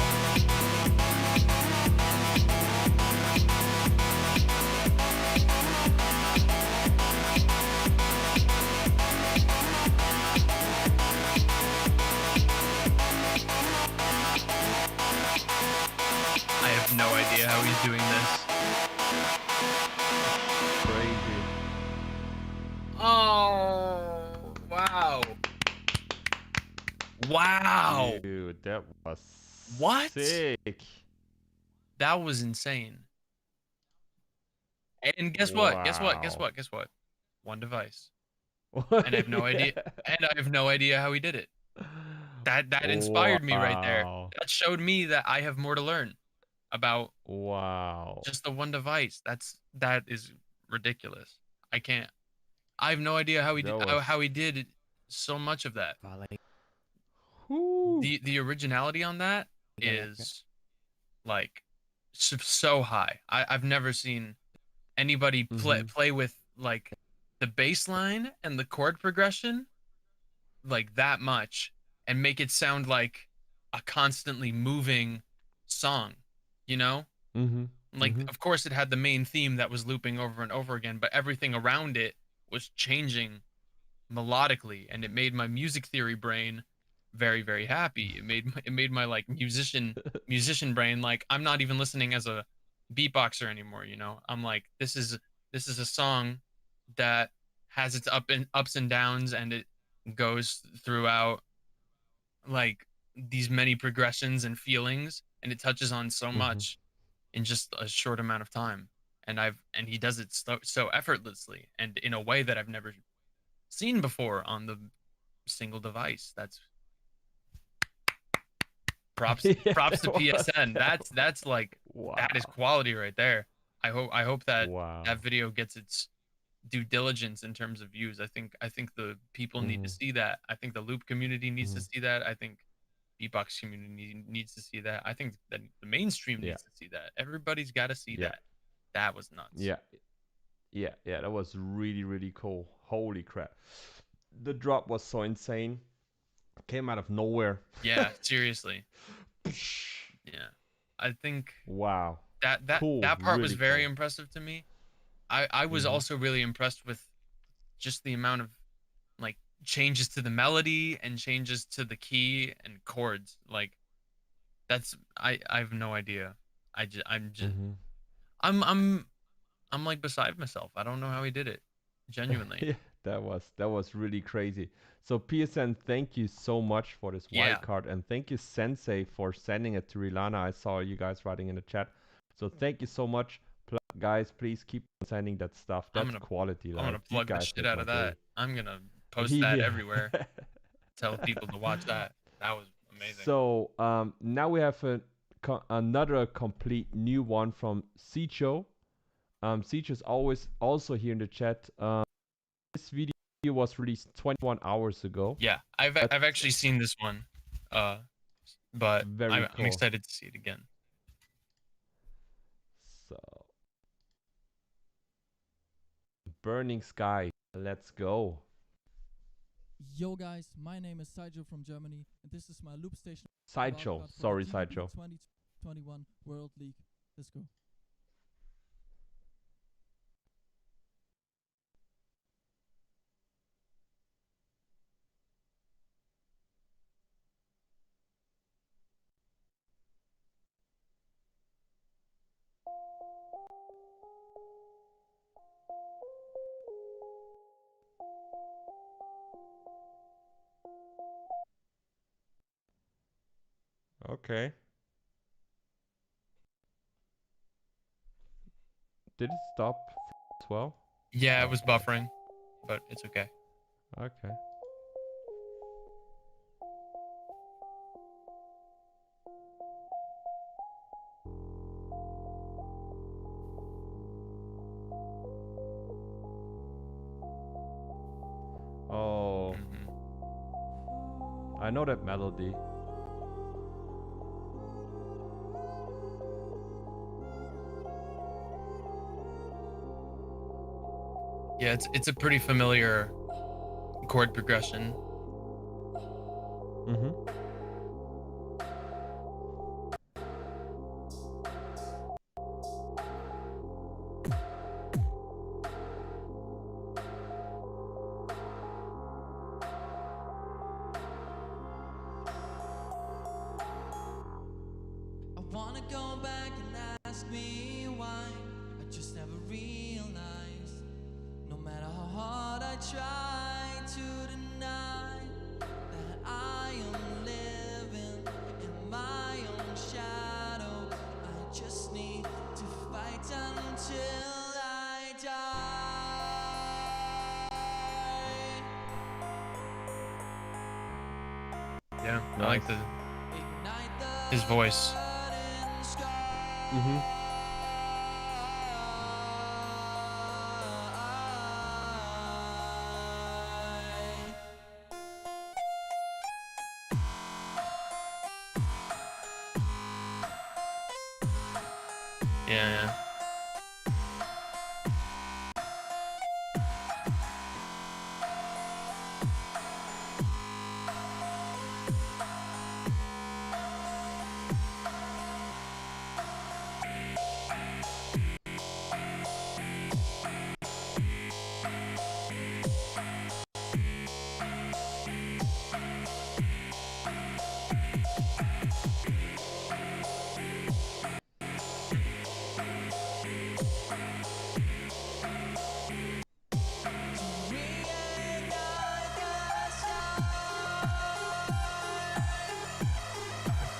I have no idea how he's doing this. Crazy. Oh, wow. Wow. Dude, that was What? sick. That was insane. And guess what? Guess what? Guess Wow. what? Guess what? One device. And I have no idea. And I have no idea how he did it. That inspired me right there. Wow. That showed me that I have more to learn about Wow. just the one device. That is ridiculous. I have no idea how he That did was- how he did so much of that. Whew. The originality on that is like so high. I've never seen anybody play with like the bass line and the chord progression like that much and make it sound like a constantly moving song, you know? Mm-hmm. Like of course it had the main theme that was looping over and over again, but everything around it was changing melodically, and it made my music theory brain very very happy. It made my like musician brain like I'm not even listening as a beatboxer anymore, you know? I'm like this is a song that has its ups and downs, and it goes throughout like these many progressions and feelings, and it touches on so much in just a short amount of time. And he does it so effortlessly and in a way that I've never seen before on the single device. That's props Yeah, props to that was- PSN. That's like Wow. that is quality right there. I hope that Wow. that video gets its due diligence in terms of views. I think the people need to see that. I think the loop community needs to Mhm. see that. I think beatbox community needs to see that. I think that the mainstream Yeah. needs to see that. Everybody's got to see Yeah. that. That was nuts. Yeah. Yeah. That was really, really cool. Holy crap. The drop was so insane. Came out of nowhere. Yeah, seriously. Yeah. I think Wow. that that Cool. that part was Really very cool. impressive to me. I was Mm-hmm. also really impressed with just the amount of like changes to the melody and changes to the key and chords. Like that's I have no idea. I'm just Mm-hmm. I'm I'm like beside myself. I don't know how he did it. Genuinely. Yeah, that was really crazy. So PSN, thank you so much for this wild Yeah. card, and thank you Sensei for sending it to Rilana. I saw you guys writing in the chat. So thank you so much, guys. Please keep on sending that stuff. I'm That's gonna quality. I'm Like gonna you plug the guys shit make out my of day. that. I'm gonna post that Yeah. everywhere. Tell people to watch that. That was amazing. So now we have another complete new one from Sicho. Sicho is always also here in the chat. This video was released 21 hours ago. Yeah. I've actually seen this one. Uh but Very I'm cool. excited to see it again. So, Burning Sky. Let's go. Yo guys, my name is Saijo from Germany, and this is my loop station Sideshow. wildcard for Sorry, the Sideshow. GBB 2021 World League. Let's go. Okay. Did it stop as well? Yeah, it was buffering, but it's okay. Okay. Oh, Mhm. I know that melody. Yeah, it's a pretty familiar chord progression. Mm-hmm. I wanna go back and ask me why. I just never realized. No matter how hard I try to deny that I am living in my own shadow. I just need to fight until I die. Yeah, I Nice. like his voice. Mm-hmm. Yeah.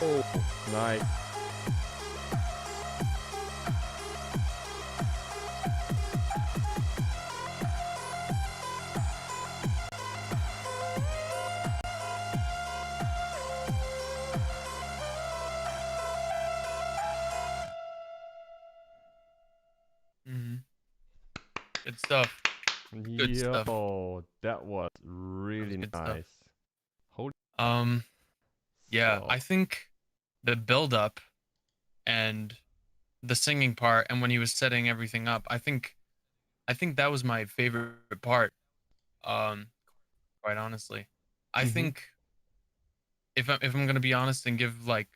Oh, nice. stuff. Good stuff. Yo, that was That was really good stuff. nice. Holy. Yeah, So, I think the build up and the singing part and when he was setting everything up, I think that was my favorite part. Um, quite honestly. I mhm. think if I'm gonna be honest and give like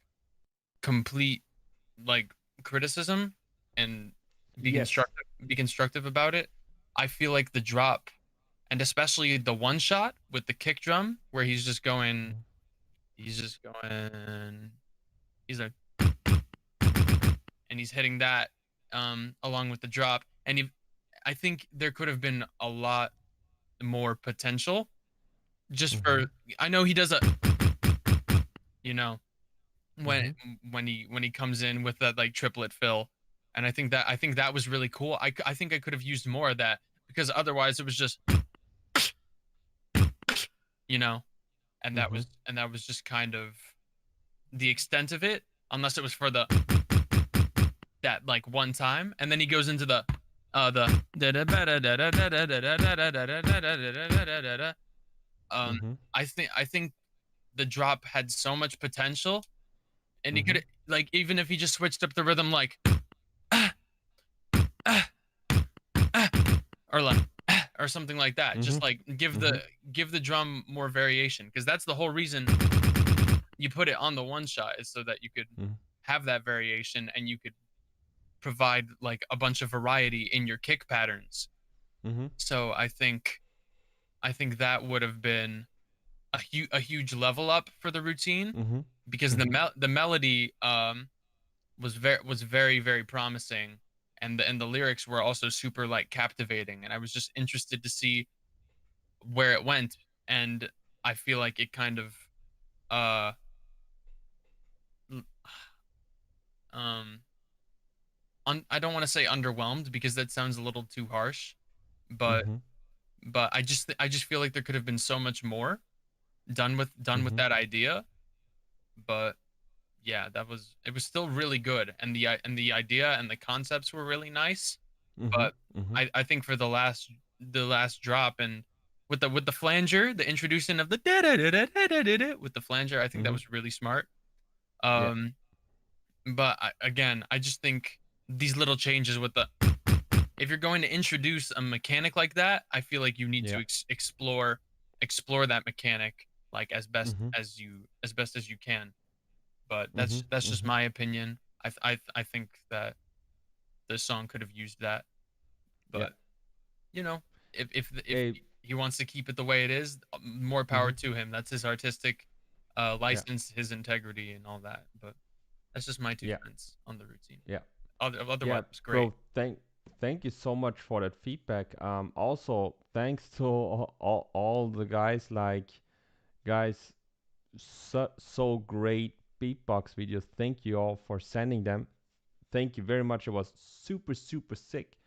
complete like criticism and Yes. be constructive about it, I feel like the drop and especially the one shot with the kick drum where he's just going he's like and he's hitting that along with the drop and I think there could have been a lot more potential just for Mhm. I know he does a you know when Mhm. he comes in with that like triplet fill and I think that was really cool. I think I could have used more of that because otherwise it was just you know Mhm. and that was just kind of the extent of it unless it was for the that like one time and then he goes into the um Mhm. I think the drop had so much potential and he Mhm. could like even if he just switched up the rhythm like ah, ah, ah, or like or something like that just Mhm. like Mhm. give the drum more variation because that's the whole reason you put it on the one shot is so that you could Mhm. have that variation and you could provide like a bunch of variety in your kick patterns. Mhm. So I think that would have been a huge level up for the routine Mhm. because Mhm. the melody was very very promising and the lyrics were also super like captivating and I was just interested to see where it went and I feel like it kind of uh l- um I don't want to say underwhelmed because that sounds a little too harsh, but Mhm. I just feel like there could have been so much more done with Mhm. that idea. But yeah, it was still really good, and the idea and the concepts were really nice. Mhm. But Mhm. I think for the last drop and with the flanger, the introduction of the da da da da da da da with the flanger, I think that Mhm. was really smart. Yeah. Um, but again, I just think these little changes with the if you're going to introduce a mechanic like that, I feel like you need to Yeah. explore that mechanic like Mhm. as best as you can. But Mhm. that's just Mhm. my opinion. I think that this song could have used that, Yeah. but you know, if Hey. he wants to keep it the way it is, more power Mhm. to him. That's his artistic Yeah. license, his integrity, and all that. But that's just my two Yeah. cents on the routine. Yeah. Otherwise, Yeah, it was great. bro. Thank you so much for that feedback. Also thanks to all the guys guys so great beatbox videos. Thank you all for sending them. Thank you very much. It was super sick.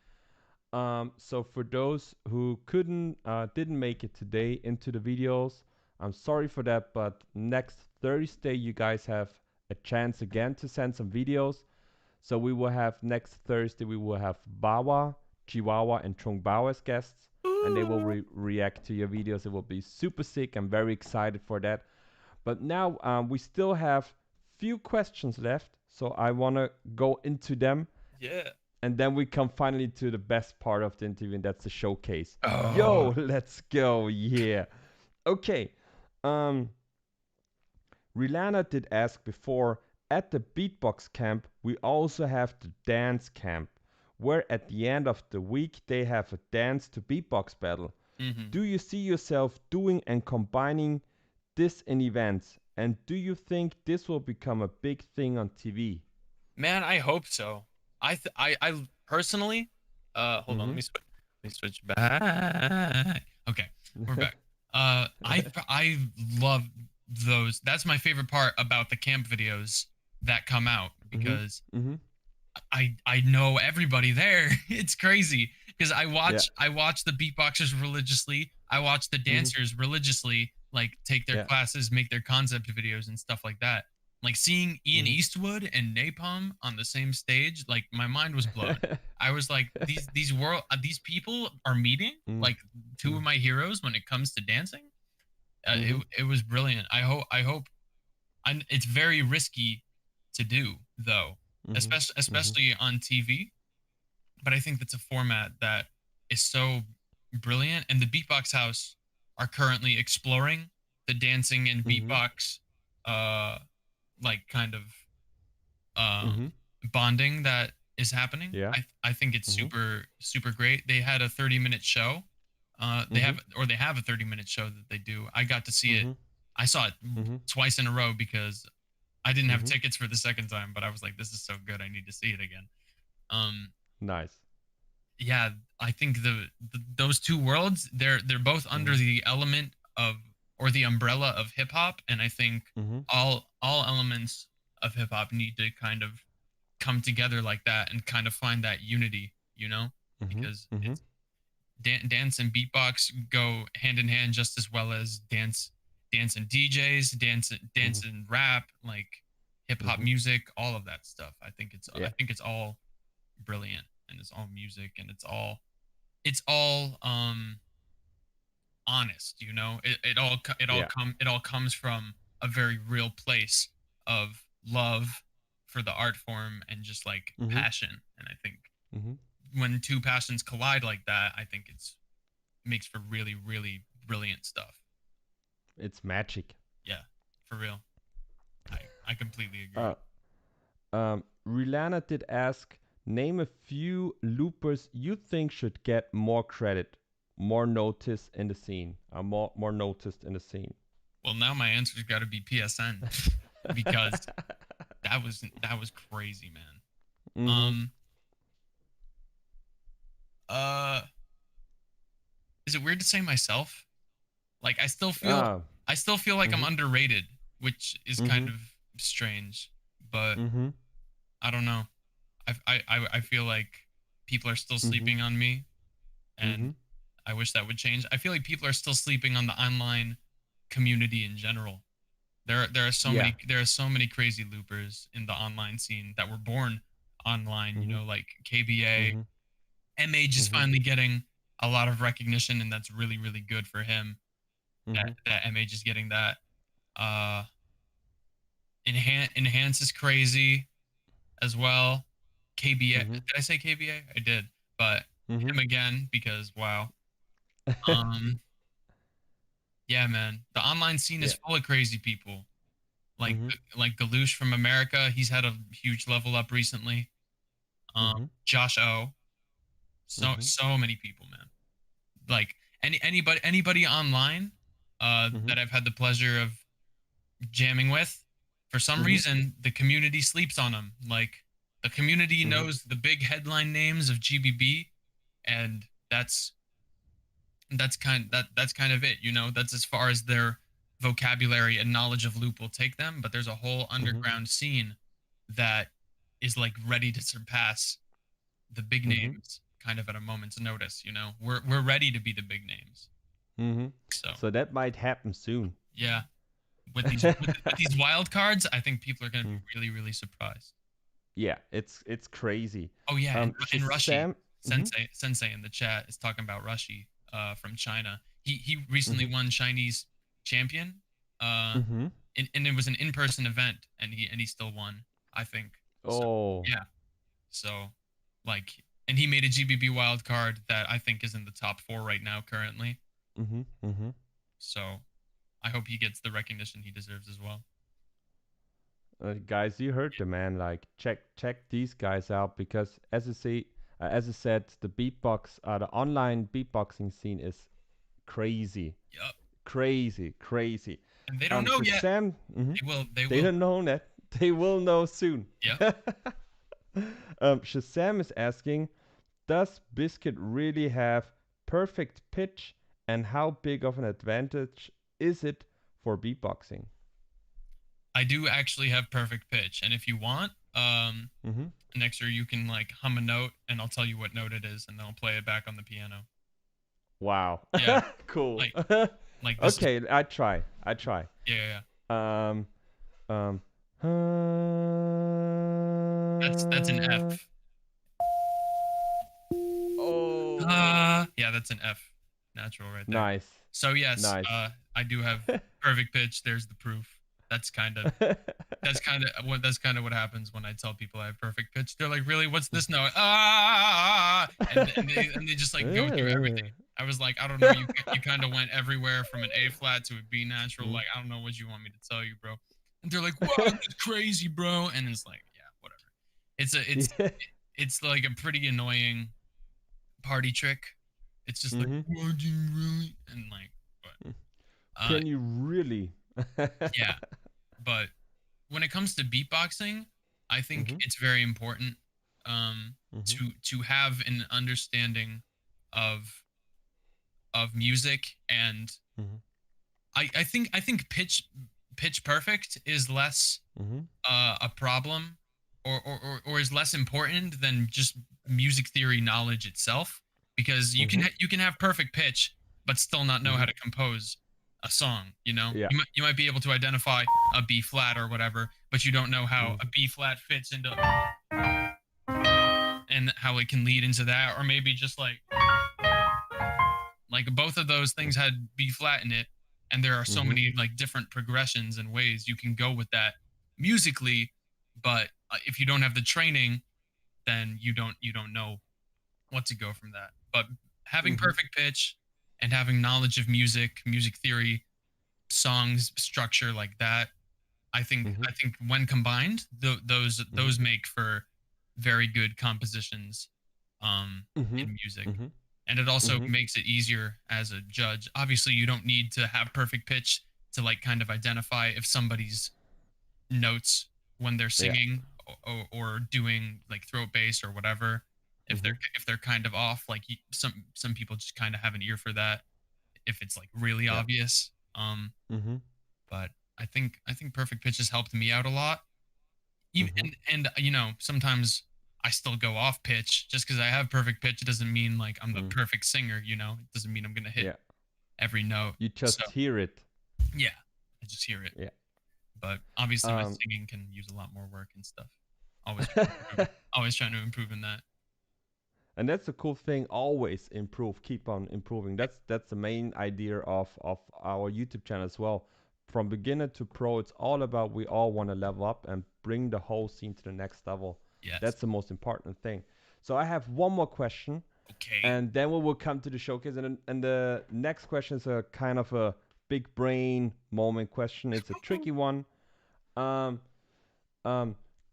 So for those who didn't make it today into the videos, I'm sorry for that, but next Thursday you guys have a chance again to send some videos. So we will have next Thursday we will have Bawa, Chihuahua, and Trung Bao as guests, and they will react to your videos. It will be super sick. I'm very excited for that. But now we still have few questions left, so I want to go into them, Yeah. and then we come finally to the best part of the interview, and that's the showcase. Oh. Yo, let's go! Yeah. Okay. Um, Rilana did ask before, at the beatbox camp, we also have the dance camp, where at the end of the week they have a dance to beatbox battle. Hmm. Do you see yourself doing and combining this in events? And do you think this will become a big thing on TV? Man, I hope so. I personally, hold on, Mm-hmm. let me switch back. Okay, we're back. I love those. That's my favorite part about the camp videos that come out Mm-hmm. because Mm-hmm. I know everybody there. It's crazy because Yeah. I watch the beatboxers religiously. I watch the Mm-hmm. dancers religiously, like take their Yeah. classes, make their concept videos and stuff like that. Like seeing Ian Eastwood and Napalm on the same stage, like my mind was blown. I was like, these people are meeting, like two of my heroes when it comes to dancing. It was brilliant. I hope. It's very risky to do though, especially on TV. But I think that's a format that is so brilliant, and the Beatbox House are currently exploring the dancing and beatbox, like kind of bonding that is happening. Yeah. I think it's super great. They had a 30-minute show. They have a 30-minute show that they do. I got to see it. I saw it twice in a row because I didn't have tickets for the second time, but I was like, this is so good, I need to see it again. Nice. Yeah, I think those two worlds, they're both under the element of, or the umbrella of hip hop, and I think all elements of hip hop need to kind of come together like that and kind of find that unity, you know, because it's, dance and beatbox go hand in hand just as well as dance and DJs, dance and rap, like hip hop music, all of that stuff. I think it's all brilliant, and it's all music, and it's all honest, you know. It all comes from a very real place of love for the art form and just like passion. And I think when two passions collide like that, I think it makes for really, really brilliant stuff. It's magic. Yeah, for real. I completely agree. Rilana did ask, name a few loopers you think should get more credit, more notice in the scene, more noticed in the scene. Well, now my answer's got to be PSN because that was crazy, man. Is it weird to say myself? Like I still feel like I'm underrated, which is kind of strange, but I don't know. I feel like people are still sleeping on me, and I wish that would change. I feel like people are still sleeping on the online community in general. There are so many crazy loopers in the online scene that were born online, you know, like KBA. MH is finally getting a lot of recognition, and that's really, really good for him. That MH is getting that. Enhance is crazy as well. KBA. Did I say KBA? I did, but him again because wow. Yeah, man. The online scene is full of crazy people. Like like Galouche from America, he's had a huge level up recently. Josh O. So many people, man. Like anybody online that I've had the pleasure of jamming with, for some reason the community sleeps on them. Like the community knows the big headline names of GBB, and that's kind of it, you know. That's as far as their vocabulary and knowledge of loop will take them, but there's a whole underground scene that is like ready to surpass the big names kind of at a moment's notice, you know. We're ready to be the big names. So that might happen soon. Yeah. With these wild cards, I think people are going to be really, really surprised. Yeah, it's crazy. Oh yeah, and Rushi Sensei in the chat is talking about Rushi from China. He recently won Chinese champion, and it was an in-person event, and he still won, I think. So, yeah. So, like, and he made a GBB wild card that I think is in the top 4 right now currently. So, I hope he gets the recognition he deserves as well. Guys, you heard the man. Like, check these guys out, because as I said, the online beatboxing scene is crazy. Yep. Crazy. And they don't know yet. They don't know that. They will know soon. Yeah. Shazam is asking, does BizKit really have perfect pitch, and how big of an advantage is it for beatboxing? I do actually have perfect pitch, and if you want, next year you can like hum a note, and I'll tell you what note it is, and then I'll play it back on the piano. Wow. Yeah. Cool. Like this okay, I try. Yeah. That's an F. Oh, Yeah, that's an F. Natural right there. nice, So yes, nice. I do have perfect pitch. There's the proof. That's kind of what happens when I tell people I have perfect pitch. They're like, "Really? What's this note?" And they just like go through everything. I was like, I don't know. You kind of went everywhere from an A flat to a B natural. Like, I don't know what you want me to tell you, bro. And they're like, "Wow, that's crazy, bro." And it's like, yeah, whatever. It's like a pretty annoying party trick. It's just like, "What do you really?" And like, but Can you really? yeah. But when it comes to beatboxing, I think it's very important to have an understanding of music, and I think pitch perfect is less a problem, or is less important than just music theory knowledge itself, because you can have perfect pitch but still not know how to compose a song. Yeah. You might be able to identify a B flat or whatever, but you don't know how a B flat fits into, and how it can lead into that, or maybe just like both of those things had B flat in it, and there are so many like different progressions and ways you can go with that musically, but if you don't have the training, then you don't know what to go from that. But having perfect pitch and having knowledge of music theory, songs structure like that, I think when combined, those make for very good compositions in music. And it also makes it easier as a judge. Obviously, you don't need to have perfect pitch to like kind of identify if somebody's notes when they're singing or doing like throat bass or whatever, if they're kind of off. Like some people just kind of have an ear for that if it's like really obvious. But I think perfect pitch has helped me out a lot. Even and sometimes I still go off pitch. Just because I have perfect pitch, it doesn't mean like I'm the perfect singer. It doesn't mean I'm gonna hit every note. You just hear it. Yeah, I just hear it. Yeah. But obviously, my singing can use a lot more work and stuff. Always trying to improve in that. And that's a cool thing. Always improve. Keep on improving. That's the main idea of our YouTube channel as well. From beginner to pro, it's all about we all want to level up and bring the whole scene to the next level. Yes. That's the most important thing. So I have one more question. Okay. And then we will come to the showcase. And the next question is a kind of a big brain moment question. It's a tricky one.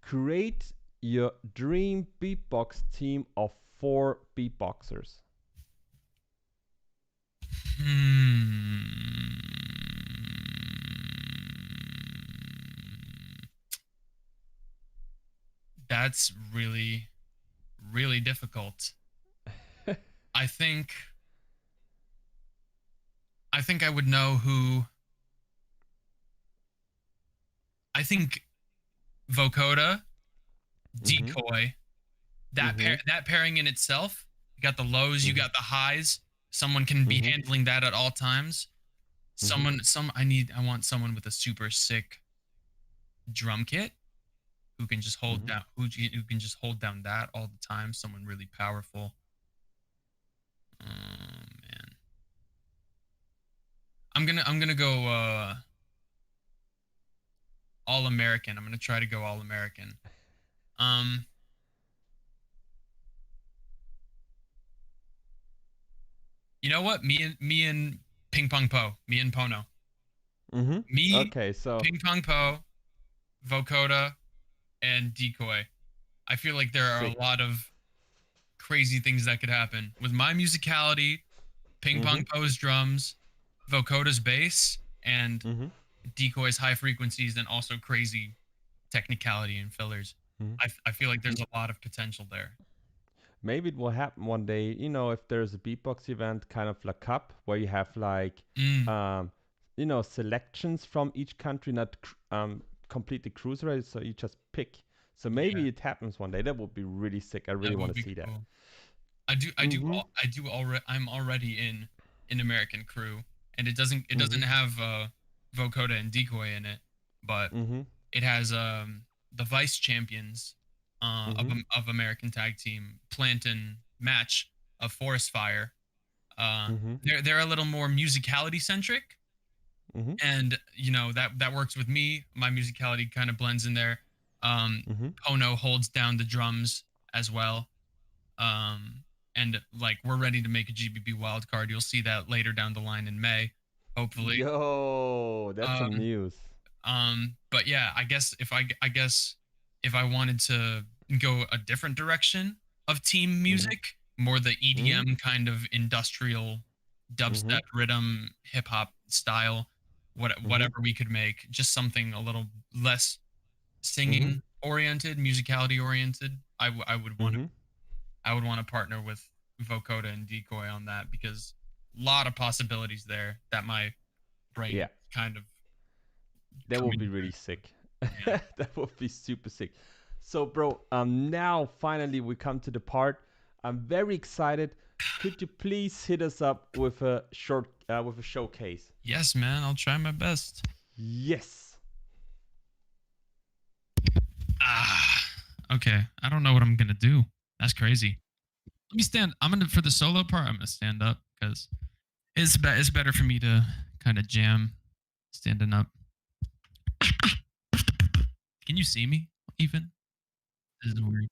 Create your dream beatbox team of 4 beatboxers. That's really, really difficult. I think I would know who. I think vocoder, decoy, that pairing in itself. You got the lows, you got the highs. Someone can be handling that at all times. I want someone with a super sick drum kit who can just hold down that all the time. Someone really powerful. Oh man. I'm gonna go all American. I'm gonna try to go all American. You know what? Me and Ping Pong Po. Me and Pono. Okay, so Ping Pong Po, vocoder, and decoy. I feel like there are a lot of crazy things that could happen with my musicality, Ping Pong Po's drums, vocoder's bass, and decoy's high frequencies, and also crazy technicality and fillers. I feel like there's a lot of potential there. Maybe it will happen one day, if there's a beatbox event, kind of like cup, where you have like selections from each country, not completely cruiser, so you just pick. So maybe it happens one day. That would be really sick. I really want to see that. I'm already in American Crew, and it doesn't have vocoder and decoy in it, but it has the vice champions of American Tag Team Planton match of Forest Fire. They're a little more musicality centric, and you know that works with me. My musicality kind of blends in there. Pono holds down the drums as well. And like we're ready to make a GBB wildcard. You'll see that later down the line in May, hopefully. Yo, that's some Um, news. but yeah, I guess if I wanted to go a different direction of team music, more the EDM kind of industrial dubstep rhythm hip hop style, whatever we could make, just something a little less singing oriented, musicality oriented. I would want to partner with Vocoder and Decoy on that because a lot of possibilities there that my brain kind of that would be really sick. That would be super sick. So, bro, now finally we come to the part. I'm very excited. Could you please hit us up with a showcase? Yes, man. I'll try my best. Yes. Okay. I don't know what I'm gonna do. That's crazy. Let me stand. For the solo part. I'm gonna stand up because it's better for me to kind of jam standing up. Can you see me even? This is weird.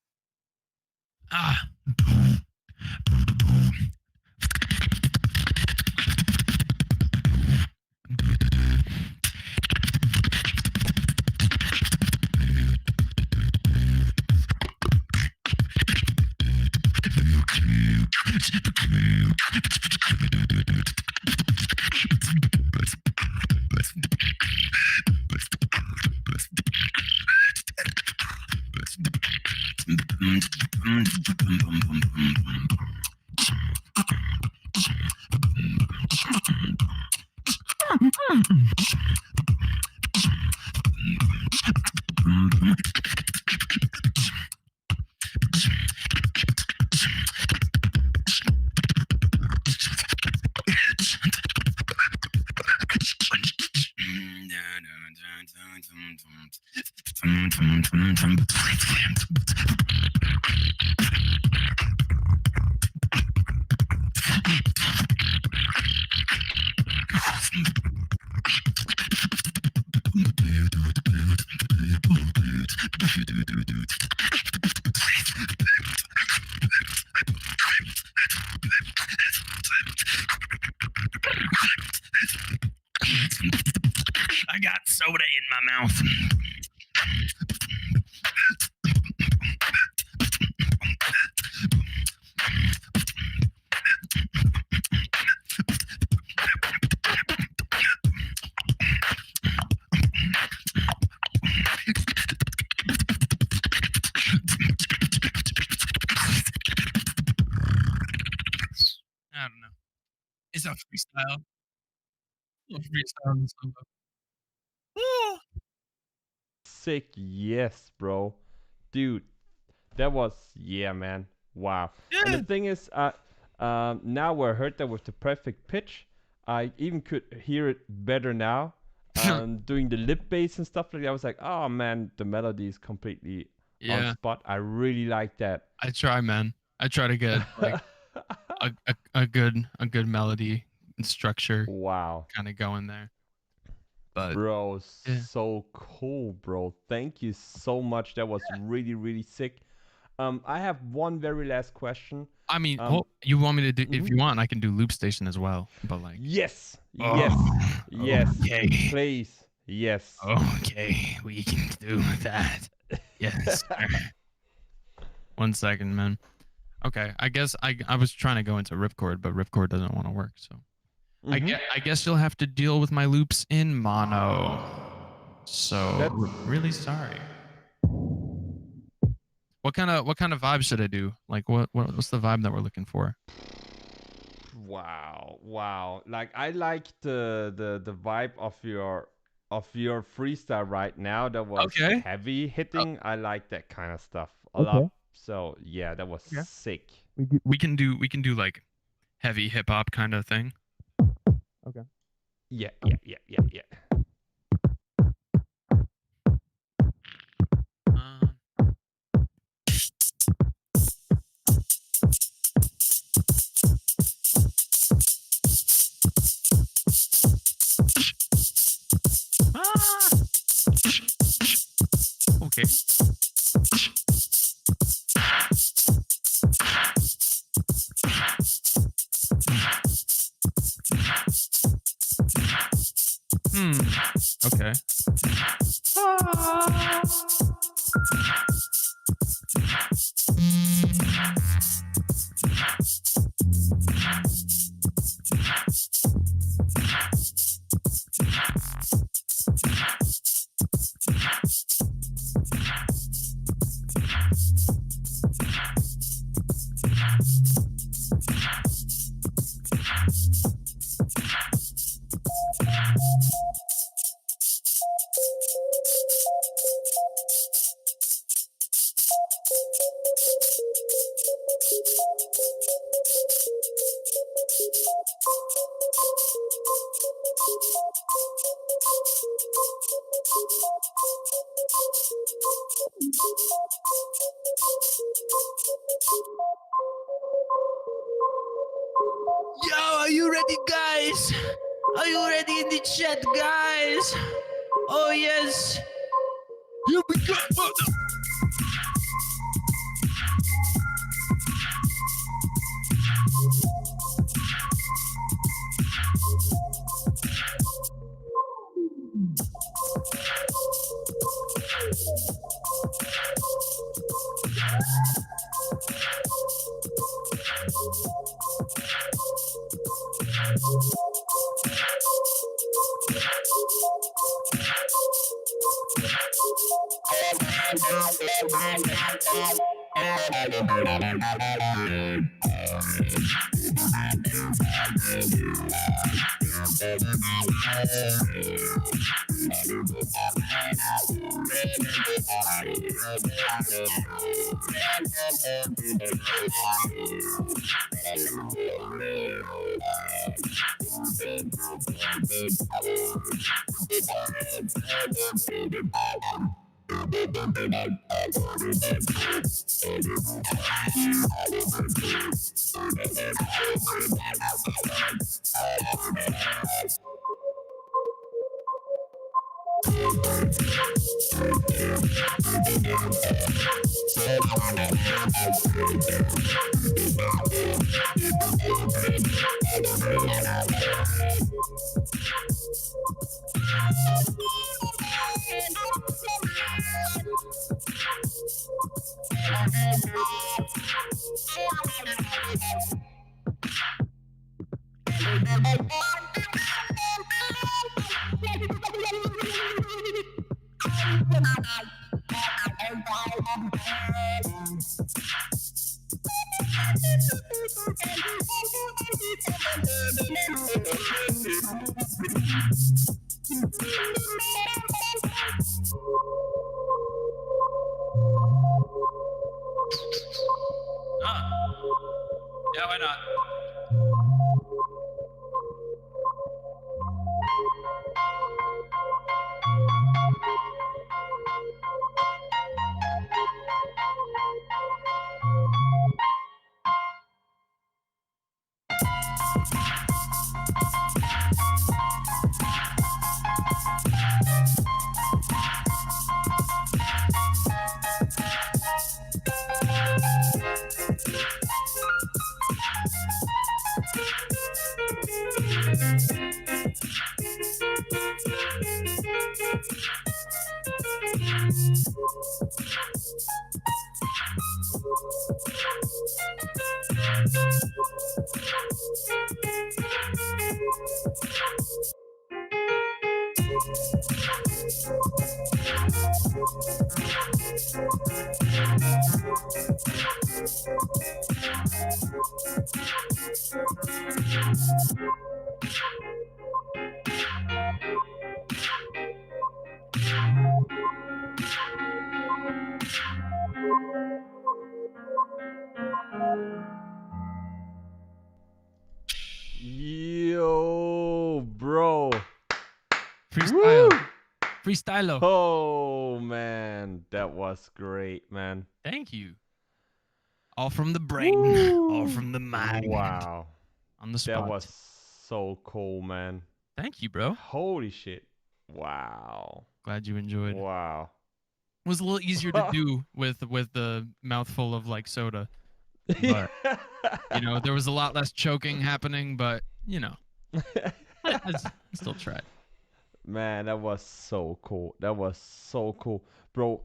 I got soda in my mouth. I don't know. It's a freestyle. Sick. Yes, bro. Dude, that was, yeah, man. Wow. And the thing is, now I heard that with the perfect pitch, I even could hear it better now. Doing the lip bass and stuff like that, I was like, oh man, the melody is completely on spot. I really like that. I try, man. I try to get like a good melody and structure. Wow. Kind of going there. But bro, so cool, bro. Thank you so much. That was really, really sick. I have one very last question. I mean, you want me to do? If you want, I can do loop station as well. But like, yes, yes, okay, please, yes. Okay, we can do that. Yes. One second, man. Okay, I guess I was trying to go into ripcord, but ripcord doesn't want to work. So I guess you'll have to deal with my loops in mono. So really sorry. What kind of vibe should I do? Like what's the vibe that we're looking for? Wow. Like I like the vibe of your freestyle right now. That was heavy hitting. I like that kind of stuff a lot. So yeah, that was sick. We can do like heavy hip hop kind of thing. Okay. Yeah. Okay. Yo, are you ready, guys? Are you ready in the chat, guys? Oh, yes. Here we go. Yeah, why not? Yo, bro. Freestyle. Woo! Freestyle. Oh, man. That was great, man. Thank you. All from the brain. All from the mind. Wow. On the spot. That was so cool, man. Thank you, bro. Holy shit. Wow. Glad you enjoyed. Wow. It was a little easier to do with the mouthful of like soda. But you know, there was a lot less choking happening, but you know, I still tried. Man, that was so cool. That was so cool, bro.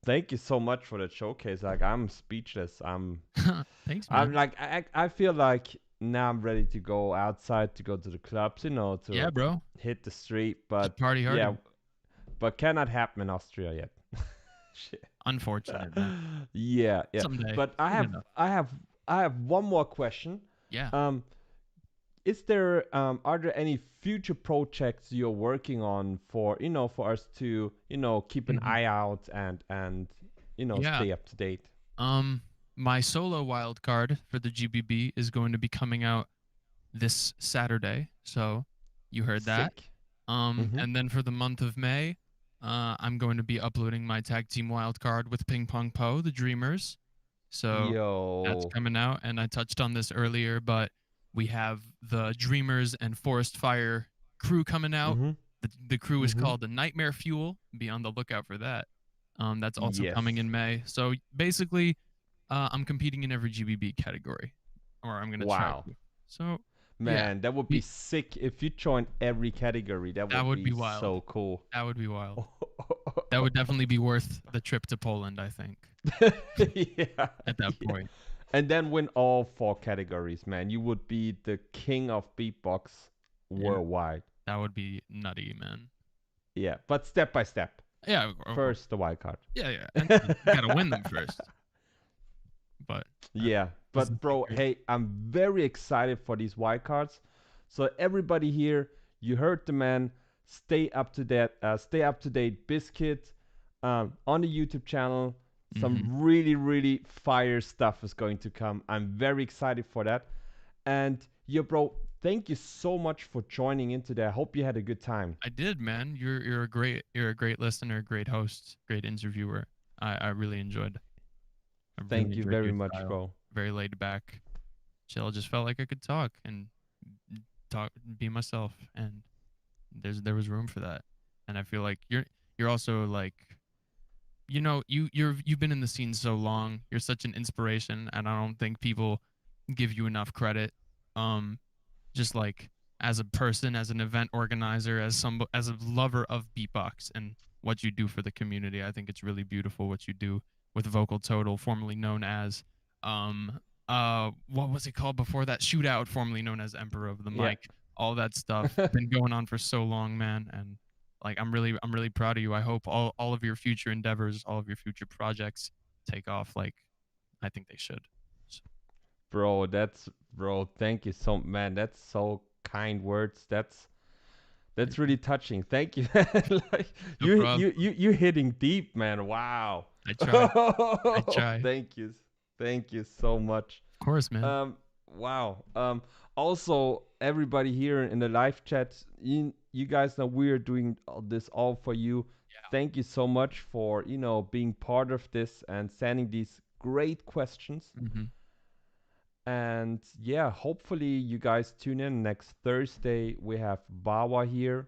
Thank you so much for the showcase. Like, I'm speechless. Thanks, I'm man. like, I feel like now I'm ready to go outside, to go to the clubs, Yeah, to bro. hit the street. Just But party yeah, harder. but cannot happen in Austria yet. Shit. Unfortunate, man. Yeah, yeah. Someday. But Soon enough. I have one more question. Yeah. Um, is there are there any future projects you're working on for for us to keep an Mhm. eye out and Yeah. stay up to date? My solo wild card for the GBB is going to be coming out this Saturday. So you heard that. Sick. Mm-hmm. And then for the month of May, I'm going to be uploading my tag team wild card with Ping Pong Po, the Dreamers. So that's Yo. coming out. And I touched on this earlier, but we have the Dreamers and Forest Fire crew coming out. Mm-hmm. The crew is Mm-hmm. called the Nightmare Fuel. Be on the lookout for that. That's also Yes. coming in May. So basically, I'm competing in every GBB category, or I'm gonna try Wow. to. So Man, that would be we- sick if you joined every category. That would be wild. so cool. that would be wild. That would definitely be worth the trip to Poland, I think, Yeah. at that Yeah. point. And then win all 4 categories, man. You would be the king of beatbox worldwide. That would be nutty, man. Yeah, but step by step. Yeah. of course. First the wild card. Yeah. And you gotta win them first. But Yeah, this is but bro, great. hey, I'm very excited for these wild cards. So everybody here, you heard the man. Stay up to date. Stay up to date. BizKit on the YouTube channel. Some really, really fire stuff is going to come. I'm very excited for that. And yeah, bro, thank you so much for joining in today. I hope you had a good time. I did, man. You're a great listener, great host, great interviewer. I really enjoyed. I really Thank you enjoyed very your much, style. bro. Very laid back, chill. Just felt like I could talk and be myself, and there was room for that. And I feel like you're also like, you've been in the scene so long. You're such an inspiration, and I don't think people give you enough credit. Just like as a person, as an event organizer, as a lover of beatbox and what you do for the community. I think it's really beautiful what you do with Vocal Total, formerly known as what was it called before that? Shootout, formerly known as Emperor of the Yeah. Mic. All that stuff been going on for so long, man. And like I'm really proud of you. I hope all of your future endeavors, all of your future projects take off like I think they should. So, Bro, thank you so man. That's so kind words. That's really touching. Thank you. Like No problem. you hitting deep, man. Wow. I try. I try. Thank you. Thank you so much. Of course, man. Wow. Also everybody here in the live chat, you guys know we're doing this all for you. Yeah. Thank you so much for, being part of this and sending these great questions. Mm-hmm. And yeah, hopefully you guys tune in next Thursday. We have Bawa here.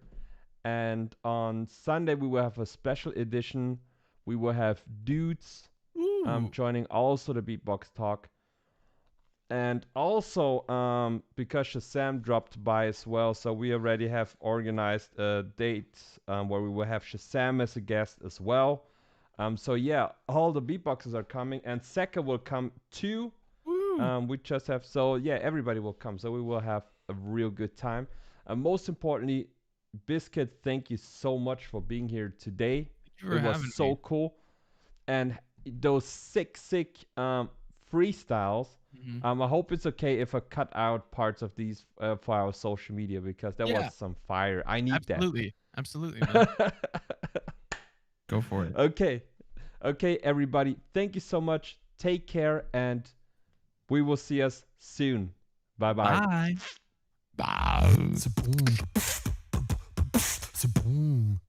And on Sunday we will have a special edition. We will have dudes joining also the Beatbox Talk. And also because Shazam dropped by as well, so we already have organized a date where we will have Shazam as a guest as well. So yeah, all the beatboxers are coming, and Seka will come too. We just have, so yeah, everybody will come. So we will have a real good time. Most importantly, BizKit, thank you so much for being here today. It was so cool. And those sick freestyles. I hope it's okay if I cut out parts of these for our social media, because that was some fire. I need Absolutely, man. Go for it. Okay, everybody. Thank you so much. Take care, and we will see us soon. Bye-bye. Bye. Seboom. Seboom.